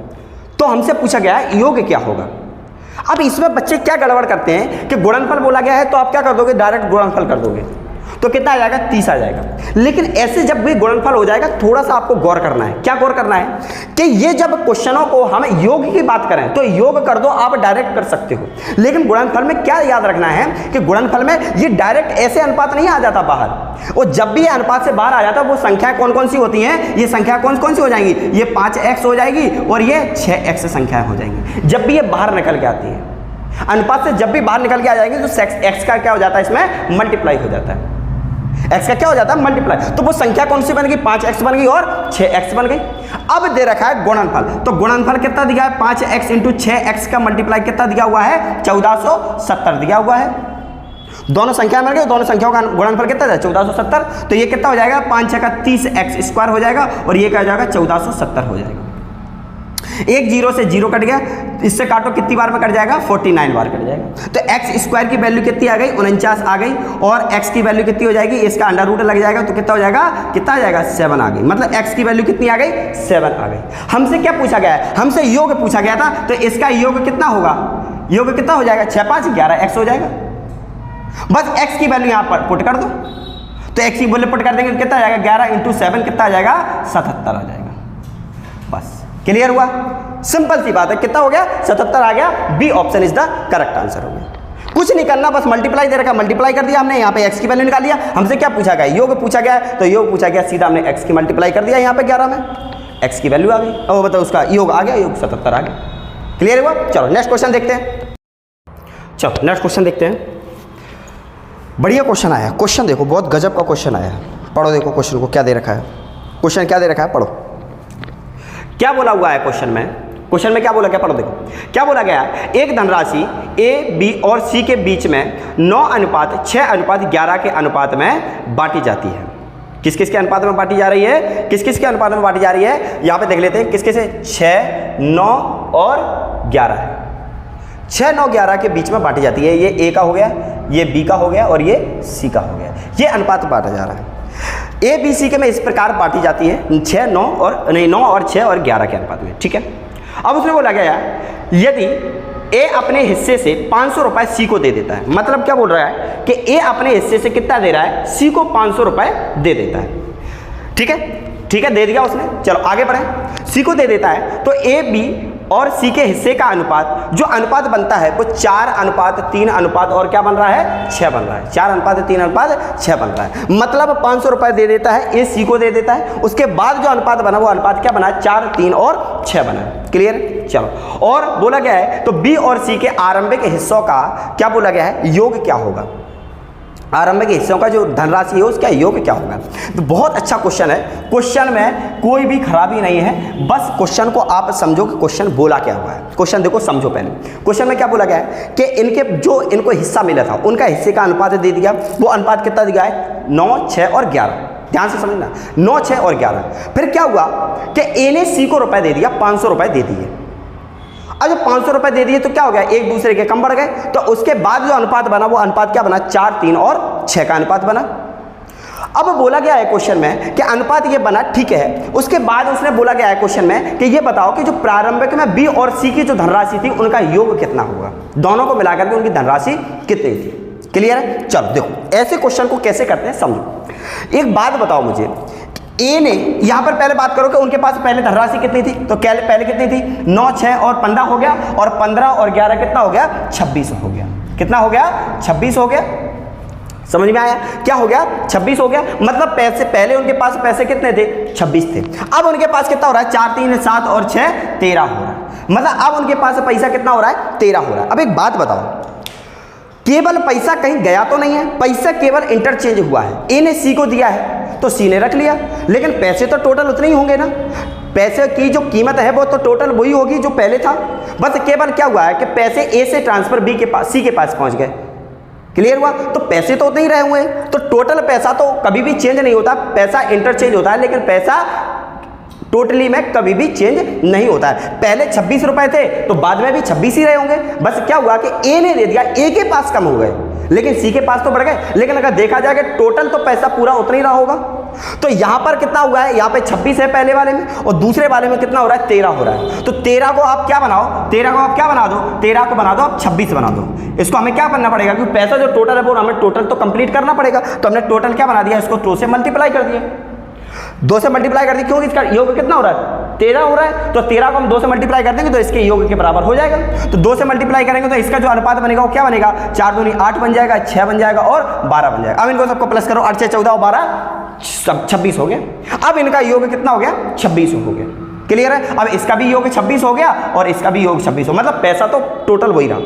तो हमसे पूछा गया है योग क्या होगा। अब इसमें बच्चे क्या गड़बड़ करते हैं कि गुणनफल बोला गया है तो आप क्या कर दोगे? डायरेक्ट गुणनफल कर दोगे, तो कितना आ जाएगा? 30 आ जाएगा। लेकिन ऐसे जब भी गुणनफल हो जाएगा, थोड़ा सा आपको गौर करना है। क्या गौर करना है? कि ये जब क्वेश्चनों को हम योग की बात करें तो योग कर दो, आप डायरेक्ट कर सकते हो। लेकिन गुणनफल में क्या याद रखना है कि गुणनफल में ये डायरेक्ट ऐसे अनुपात नहीं आ जाता बाहर, और जब भी ये अनुपात से बाहर आ जाता है वो संख्याएं कौन कौन सी होती हैं? ये संख्या कौन कौन सी हो जाएंगी? ये 5x हो जाएगी और ये 6x संख्याएं हो जाएंगी। जब भी ये बाहर निकल के आती है, अनुपात से जब भी बाहर निकल के आ जाएगी तो x का क्या हो जाता है? इसमें मल्टीप्लाई हो जाता है। x का क्या हो जाता है? मल्टीप्लाई। तो वो संख्या कौन सी बन गई? 5x बन गई और 6x बन गई। अब दे रखा है गुणनफल, तो गुणनफल कितना दिया है? 5x इंटू 6x का मल्टीप्लाई कितना दिया हुआ है? 1470 दिया हुआ है। दोनों संख्या मिल गई, दोनों संख्याओं का गुणनफल कितना है? 1470। तो ये कितना हो जाएगा? 5 का 30x स्क्वायर हो जाएगा और ये क्या हो जाएगा? 1470 हो जाएगा। एक जीरो से जीरो कट गया, इससे काटो कितनी बार में कट जाएगा? 49 बार कट जाएगा। तो एक्स स्क्वायर की वैल्यू कितनी आ गई? 49 आ गई। और एक्स की वैल्यू कितनी हो जाएगी? इसका अंडर रूट लग जाएगा तो कितना हो जाएगा? कितना आ जाएगा? 7 आ गई। मतलब एक्स की वैल्यू कितनी आ गई? 7 आ गई। हमसे क्या पूछा गया है? हमसे योग पूछा गया था, तो इसका योग कितना होगा? योग कितना हो जाएगा? 6 5 11 एक्स हो जाएगा। बस एक्स की वैल्यू यहाँ पर पुट कर दो, तो एक्स की वैल्यू पुट कर देंगे तो कितना आ जाएगा? 11 इंटू 7 कितना आ जाएगा? 77 आ जाएगा। बस क्लियर हुआ? सिंपल सी बात है। कितना हो गया? 77 आ गया। B option is the correct answer हो गया। कुछ नहीं करना, बस मल्टीप्लाई दे रखा, मल्टीप्लाई कर दिया हमने। यहाँ पे एक्स की वैल्यू निकाल लिया। हमसे क्या पूछा गया? योग पूछा गया, तो योग पूछा गया, सीधा हमने एक्स की मल्टीप्लाई कर दिया। यहाँ पे 11 में एक्स की वैल्यू आ गई, और बताओ उसका योग आ गया, योग 77 आ गया। क्लियर हुआ? चलो नेक्स्ट क्वेश्चन देखते हैं। चलो नेक्स्ट क्वेश्चन देखते हैं। बढ़िया क्वेश्चन आया। क्वेश्चन देखो, बहुत गजब का क्वेश्चन आया। पढ़ो, देखो क्वेश्चन को क्या दे रखा है। क्वेश्चन क्या दे रखा है, पढ़ो। क्या बोला हुआ है क्वेश्चन में? क्वेश्चन में क्या बोला गया? पढ़ो देखो क्या बोला गया है। एक धनराशि ए, बी और सी के बीच में 9:6:11 के अनुपात में बांटी जाती है। किस किस के अनुपात में बांटी जा रही है? किस किस के अनुपात में बांटी जा रही है? यहाँ पे देख लेते हैं किस किस से। 6, 9 और 11 है। 6, 9, 11 के बीच में बांटी जाती है। ये ए का हो गया, ये बी का हो गया और ये सी का हो गया। ये अनुपात बांटा जा रहा है। ए बी सी के में इस प्रकार बांटी जाती है 6, 9 और नहीं 9 और 6 और 11 के अनुपात में। ठीक है। अब उसने बोला गया यदि ए अपने हिस्से से 500 रुपए सी को दे देता है। मतलब क्या बोल रहा है कि ए अपने हिस्से से कितना दे रहा है? सी को 500 रुपए दे देता है। ठीक है, ठीक है, दे दिया उसने। चलो आगे बढ़े। सी को दे देता है तो ए बी और सी के हिस्से का अनुपात, जो अनुपात बनता है वो 4:3 और क्या बन रहा है, 6 बन रहा है। 4:3:6 बन रहा है। मतलब 500 रुपये दे देता है, ए सी को दे देता है, उसके बाद जो अनुपात बना वो अनुपात क्या बना, 4, 3 और 6 बना। क्लियर। चलो, और बोला गया है तो बी और सी के आरंभिक हिस्सों का क्या बोला गया है, योग क्या होगा। आरंभिक हिस्सों का जो धनराशि है उसका योग क्या होगा। तो बहुत अच्छा क्वेश्चन है, क्वेश्चन में कोई भी खराबी नहीं है, बस क्वेश्चन को आप समझो कि क्वेश्चन बोला क्या हुआ है। क्वेश्चन देखो, समझो पहले क्वेश्चन में क्या बोला गया है कि इनके जो इनको हिस्सा मिला था उनका हिस्से का अनुपात दे दिया। वो अनुपात कितना दिया है, 9, 6 और 11। ध्यान से समझना, 9, 6 और 11। फिर क्या हुआ कि ए ने सी को रुपए दे दिया, 500 रुपए दे दिए। अब जब 500 रुपए दे दिए तो क्या हो गया, एक दूसरे के कम बढ़ गए। तो उसके बाद जो अनुपात बना वो अनुपात क्या बना, 4, 3 और 6 का अनुपात बना। अब बोला गया है क्वेश्चन में कि अनुपात ये बना, ठीक है। उसके बाद उसने बोला गया है क्वेश्चन में कि ये बताओ कि जो प्रारंभिक में बी और सी की जो धनराशि थी उनका योग कितना होगा, दोनों को मिलाकर के उनकी धनराशि कितनी थी। क्लियर है। चलो देखो, ऐसे क्वेश्चन को कैसे करते हैं समझो। एक बात बताओ मुझे, ए ने यहां पर पहले बात करो कि उनके पास पहले धनराशि कितनी थी, तो पहले कितनी थी, 9, 6 और 15 हो गया, और 15 और 11 कितना हो गया, 26 हो गया। कितना हो गया, 26 हो गया। समझ में आया, क्या हो गया, 26 हो गया। मतलब पैसे पहले उनके पास पैसे कितने थे, 26 थे। अब उनके पास कितना हो रहा है, 4, 3, 7 और 6, 13 हो रहा है। मतलब अब उनके पास पैसा कितना हो रहा है, 13 हो रहा है। अब एक बात बताओ, केवल पैसा कहीं गया तो नहीं है, पैसा केवल इंटरचेंज हुआ है। ए ने सी को दिया है तो सी ने रख लिया, लेकिन पैसे तो टोटल उतने ही होंगे ना। पैसे की जो कीमत है वो तो टोटल वही होगी जो पहले था। बस केवल क्या हुआ है कि पैसे ए से ट्रांसफर बी के पास, सी के पास पहुंच गए। क्लियर हुआ। तो पैसे तो उतने ही रहे हुए हैं, तो टोटल पैसा तो कभी भी चेंज नहीं होता, पैसा इंटरचेंज होता है, लेकिन पैसा टोटली में कभी भी चेंज नहीं होता है। पहले 26 रुपए थे तो बाद में भी 26 ही रहे होंगे। बस क्या हुआ कि ए ने दे दिया, ए के पास कम हो गए लेकिन सी के पास तो बढ़ गए। लेकिन अगर देखा जाए कि टोटल तो पैसा पूरा उतना ही रहा होगा। तो यहां पर कितना हुआ है, यहां पे 26 है पहले वाले में, और दूसरे वाले में कितना हो रहा है, 13 हो रहा है। तो 13 को आप क्या बनाओ, 13 को आप क्या बना दो, 13 को बना दो आप 26 बना दो। इसको हमें क्या करना पड़ेगा, क्योंकि पैसा जो टोटल है वो हमें टोटल तो कंप्लीट करना पड़ेगा। तो हमने टोटल क्या बना दिया, इसको 2 से मल्टीप्लाई कर दिया, 2 से मल्टीप्लाई कर दी, क्योंकि इसका योग कितना हो रहा है, 13 हो रहा है। तो 13 को हम 2 से मल्टीप्लाई कर देंगे तो इसके योग के बराबर हो जाएगा। तो 2 से मल्टीप्लाई करेंगे तो इसका जो अनुपात बनेगा वो क्या बनेगा, 4 दूनी 8 बन जाएगा, 6 बन जाएगा और 12 बन जाएगा। अब इनको सबको प्लस करो, 8 से 14 और 12 26 हो गया। अब इनका योग कितना हो गया, 26 हो गया। क्लियर है। अब इसका भी योग 26 हो गया और इसका भी योग 26 हो, मतलब पैसा तो टोटल वही रहा।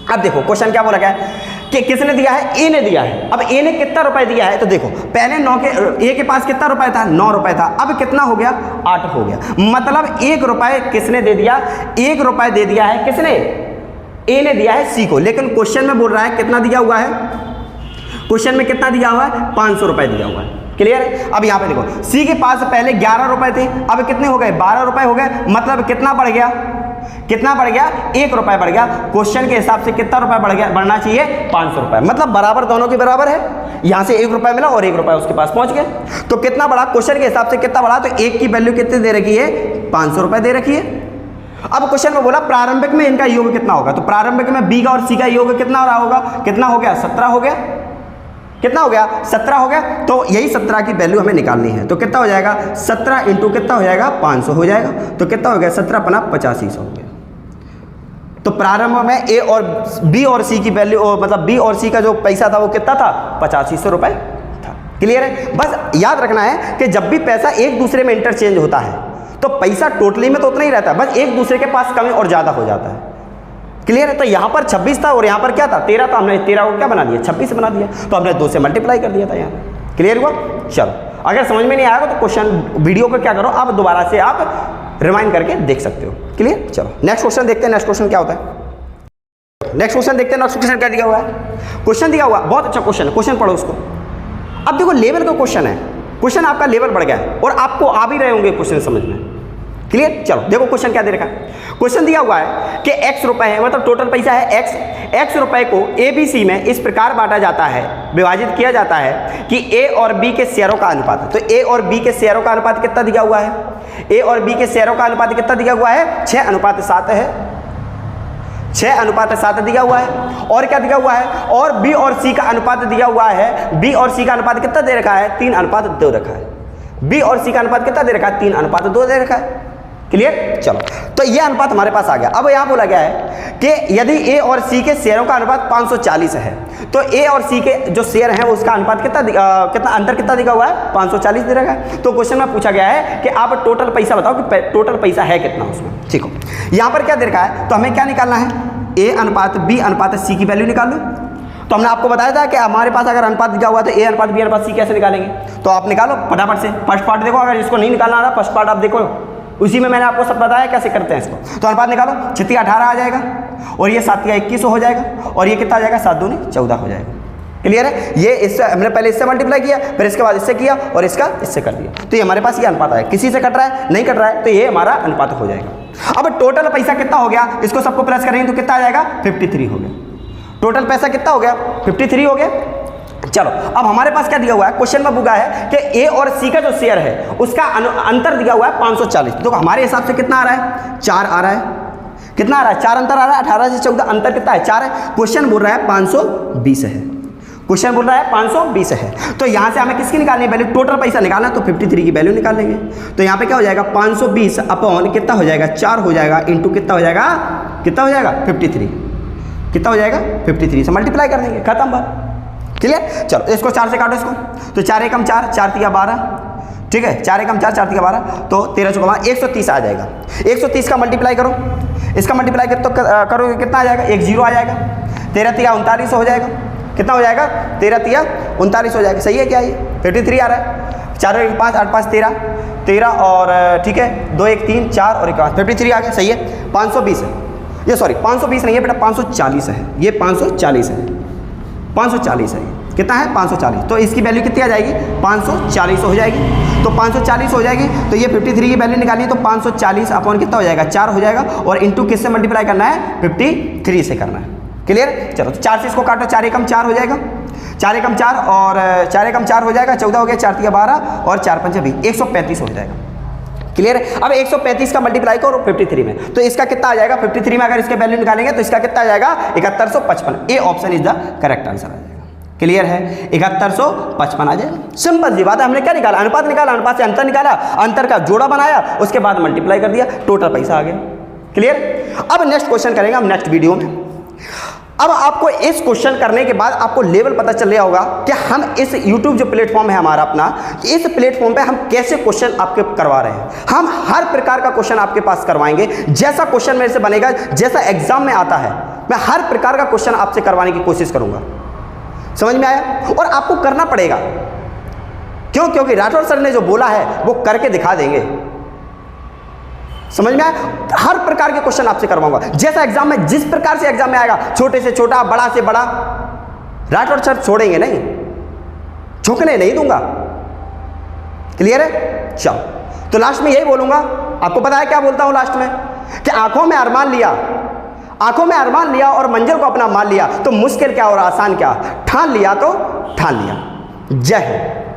अब देखो क्वेश्चन क्या बोला गया है कि किसने दिया है, ए ने दिया है। अब ए ने कितना रुपए दिया है, तो देखो पहले 9 के ए के पास कितना रुपए था, 9 रुपए था। अब कितना हो गया, 8 हो गया। मतलब 1 रुपए किसने दे दिया, 1 रुपए दे दिया है किसने, ए ने दिया है सी को। लेकिन क्वेश्चन में बोल रहा है कितना दिया हुआ है, क्वेश्चन में कितना दिया हुआ है, 500 रुपए दिया हुआ है। क्लियर है। अब यहां पे देखो सी के पास पहले 11 रुपए थे, अब कितने हो गए, 12 रुपए हो गए। मतलब कितना बढ़ गया, कितना बढ़ गया, 1 रुपए बढ़ गया। क्वेश्चन के हिसाब से कितना रुपए बढ़ गया, बढ़ना चाहिए 500 रुपए। मतलब बराबर, दोनों के बराबर है। यहां से 1 रुपए मिला और 1 रुपए उसके पास पहुंच गए। तो कितना बढ़ा, क्वेश्चन के हिसाब से कितना बढ़ा, तो 1 की वैल्यू कितनी दे रखी है, 500 रुपए दे रखी है। अब क्वेश्चन में बोला प्रारंभिक में इनका योग कितना होगा, तो प्रारंभिक में बी का और सी का योग कितना रहा होगा, कितना हो गया, 17 हो गया। कितना हो गया, 17 हो गया। तो यही 17 की वैल्यू हमें निकालनी है। तो कितना हो जाएगा, 17 इंटू कितना हो जाएगा, 500 हो जाएगा। तो कितना हो गया, 17 पना 8500 हो गया। तो प्रारंभ में ए और बी और सी की वैल्यू, मतलब बी और सी का जो पैसा था वो कितना था, 8500 रुपए था। क्लियर है। बस याद रखना है कि जब भी पैसा एक दूसरे में इंटरचेंज होता है तो पैसा टोटली में तो उतना ही रहता है, बस एक दूसरे के पास कमी और ज़्यादा हो जाता है। क्लियर है। तो यहाँ पर 26 था और यहाँ पर क्या था, 13 था। हमने 13 को क्या बना दिया, 26 बना दिया। तो हमने 2 से मल्टीप्लाई कर दिया था यहाँ। क्लियर हुआ। चलो, अगर समझ में नहीं आएगा तो क्वेश्चन वीडियो को क्या करो, आप दोबारा से आप रिमाइंड करके देख सकते हो। क्लियर। चलो नेक्स्ट क्वेश्चन देखते हैं, नेक्स्ट क्वेश्चन क्या होता है। नेक्स्ट क्वेश्चन देखते हैं, नेक्स्ट क्वेश्चन क्या दिया हुआ है। क्वेश्चन दिया हुआ, बहुत अच्छा क्वेश्चन है, क्वेश्चन पढ़ो उसको। अब देखो लेवल का क्वेश्चन है, क्वेश्चन आपका लेवल बढ़ गया है और आपको आ भी रहे होंगे क्वेश्चन समझ में। क्लियर। चलो देखो क्वेश्चन क्या दे रखा है। क्वेश्चन दिया हुआ है कि x रुपए है, मतलब टोटल पैसा है x रुपए को ए बी सी में इस प्रकार बांटा जाता है, विभाजित किया जाता है कि ए और बी के शेयरों का अनुपात। तो ए और बी के शेयरों का अनुपात कितना दिया हुआ है, ए और बी के शेयरों का अनुपात कितना दिया हुआ है, 6:7 है। 6:7 दिया हुआ है। और क्या दिया हुआ है, और बी और सी का अनुपात दिया हुआ है। बी और सी का अनुपात कितना दे रखा है, 3:2 रखा है। बी और सी का अनुपात कितना दे रखा है, 3:2 दे रखा है। क्लियर। चलो, तो ये अनुपात हमारे पास आ गया। अब यहाँ बोला गया है कि यदि ए और सी के शेयरों का अनुपात 540 है, तो ए और सी के जो शेयर हैं उसका अनुपात कितना अंतर कितना दिखा हुआ है, 540 दे रखा है। तो क्वेश्चन में पूछा गया है कि आप टोटल पैसा बताओ कि टोटल पैसा है कितना उसमें। ठीक हो, यहाँ पर क्या दे रखा है, तो हमें क्या निकालना है, ए अनुपात बी अनुपात सी की वैल्यू निकाल लो। तो हमने आपको बताया था कि हमारे पास अगर अनुपात दिया हुआ है तो ए अनुपात बी अनुपात सी कैसे निकालेंगे, तो आप निकालो फटाफट से। फर्स्ट पार्ट देखो, अगर इसको नहीं निकालना आ रहा फर्स्ट पार्ट आप देखो, उसी में मैंने आपको सब बताया कैसे करते हैं इसको। तो अनुपात निकालो, 6 18 आ जाएगा और ये 7 21 हो जाएगा और ये कितना आ जाएगा, 7 दूनी 14 हो जाएगा। क्लियर है। ये इससे हमने पहले इससे मल्टीप्लाई किया, फिर इसके बाद इससे किया और इसका इससे कर दिया, तो ये हमारे पास ये अनुपात है। किसी से कट रहा है, नहीं कट रहा है, तो ये हमारा अनुपात हो जाएगा। अब टोटल पैसा कितना हो गया, इसको सबको प्लस करेंगे तो कितना आ जाएगा, 53 हो गया। टोटल पैसा कितना हो गया, 53 हो गया। चलो, अब हमारे पास क्या दिया हुआ है, क्वेश्चन में बुका है कि ए और सी का जो शेयर है उसका अंतर दिया हुआ है 540। तो हमारे हिसाब से कितना आ रहा है, 4 आ रहा है। कितना आ रहा है, 4 अंतर आ रहा है, 18 से 14 अंतर कितना है, 4 है। क्वेश्चन बोल रहा है 520 है, क्वेश्चन बोल रहा है 520 है। तो यहाँ से हमें किसकी निकालनी है वैल्यू, टोटल पैसा निकालना है, तो 53 की वैल्यू निकाल लेंगे। तो यहाँ पे क्या हो जाएगा, 520 अपॉन कितना हो जाएगा, 4 हो जाएगा, इंटू कितना हो जाएगा, 53 कितना हो जाएगा, 53 से मल्टीप्लाई कर देंगे, खत्म बात। क्लियर। चलो, इसको 4 से काटो इसको, तो 4 एकम 4, 4 तिया 12, ठीक है, 4 एकम 4, 4 तिया 12, तो 13 चौका 130 आ जाएगा। 130 का मल्टीप्लाई करो, इसका मल्टीप्लाई करो कितना आ जाएगा, 1 0 आ जाएगा। 13 तिया 39 हो जाएगा, कितना हो जाएगा, 13 तिया 39 हो जाएगा। सही है क्या, ये 53 आ रहा है। 4 1 5 8 5 13 और ठीक है, 2 1 3 4 और 1 5 53 आ गया। सही है, 520 है ये, सॉरी 520 नहीं है बेटा, 540 है ये, 540 है, 540 है। कितना है, 540। तो इसकी वैल्यू कितनी आ जाएगी, 540 हो जाएगी। तो 540 हो जाएगी, तो ये 53 की वैल्यू निकालिए, तो 540 अपॉन कितना हो जाएगा, 4 हो जाएगा, और इंटू किससे मल्टीप्लाई करना है, 53 से करना है। क्लियर। चलो, तो 4 से इसको काटो, 4 एकम 4 हो जाएगा, 4 एकम 4 और 4 एकम 4 हो जाएगा, 14 हो गया, 4 तिया 12 और 4 5 20, 135 हो जाएगा। क्लियर है। अब 135 का मल्टीप्लाई करो 53 में, तो इसका कितना आ जाएगा, 53 में अगर इसके वैल्यू निकालेंगे तो इसका कितना आ जाएगा, 7155। A option is the correct answer आ जाएगा। क्लियर है, 7155 आ जाएगा। सिंपल सी बात है, हमने क्या निकाला, अनुपात निकाला, अनुपात से अंतर निकाला, अंतर का जोड़ा बनाया, उसके बाद मल्टीप्लाई कर दिया, टोटल पैसा आ गया। क्लियर। अब नेक्स्ट क्वेश्चन करेंगे हम नेक्स्ट वीडियो में। अब आपको इस क्वेश्चन करने के बाद आपको लेवल पता चल रहा होगा कि हम इस YouTube जो प्लेटफॉर्म है हमारा अपना, इस प्लेटफॉर्म पे हम कैसे क्वेश्चन आपके करवा रहे हैं। हम हर प्रकार का क्वेश्चन आपके पास करवाएंगे, जैसा क्वेश्चन मेरे से बनेगा, जैसा एग्जाम में आता है, मैं हर प्रकार का क्वेश्चन आपसे करवाने की कोशिश करूंगा। समझ में आया। और आपको करना पड़ेगा, क्यों, क्योंकि राठौर सर ने जो बोला है वो करके दिखा देंगे। समझ में आया। हर प्रकार के क्वेश्चन आपसे करवाऊंगा, जैसा एग्जाम में, जिस प्रकार से एग्जाम में आएगा, छोटे से छोटा, बड़ा से बड़ा, राठौर सर छोड़ेंगे नहीं, झुकने नहीं दूंगा। क्लियर है। चलो, तो लास्ट में यही बोलूंगा, आपको पता है क्या बोलता हूं लास्ट में, कि आंखों में अरमान लिया, आंखों में अरमान लिया और मंजिल को अपना मान लिया, तो मुश्किल क्या और आसान क्या, ठान लिया तो ठान लिया। जय हिंद।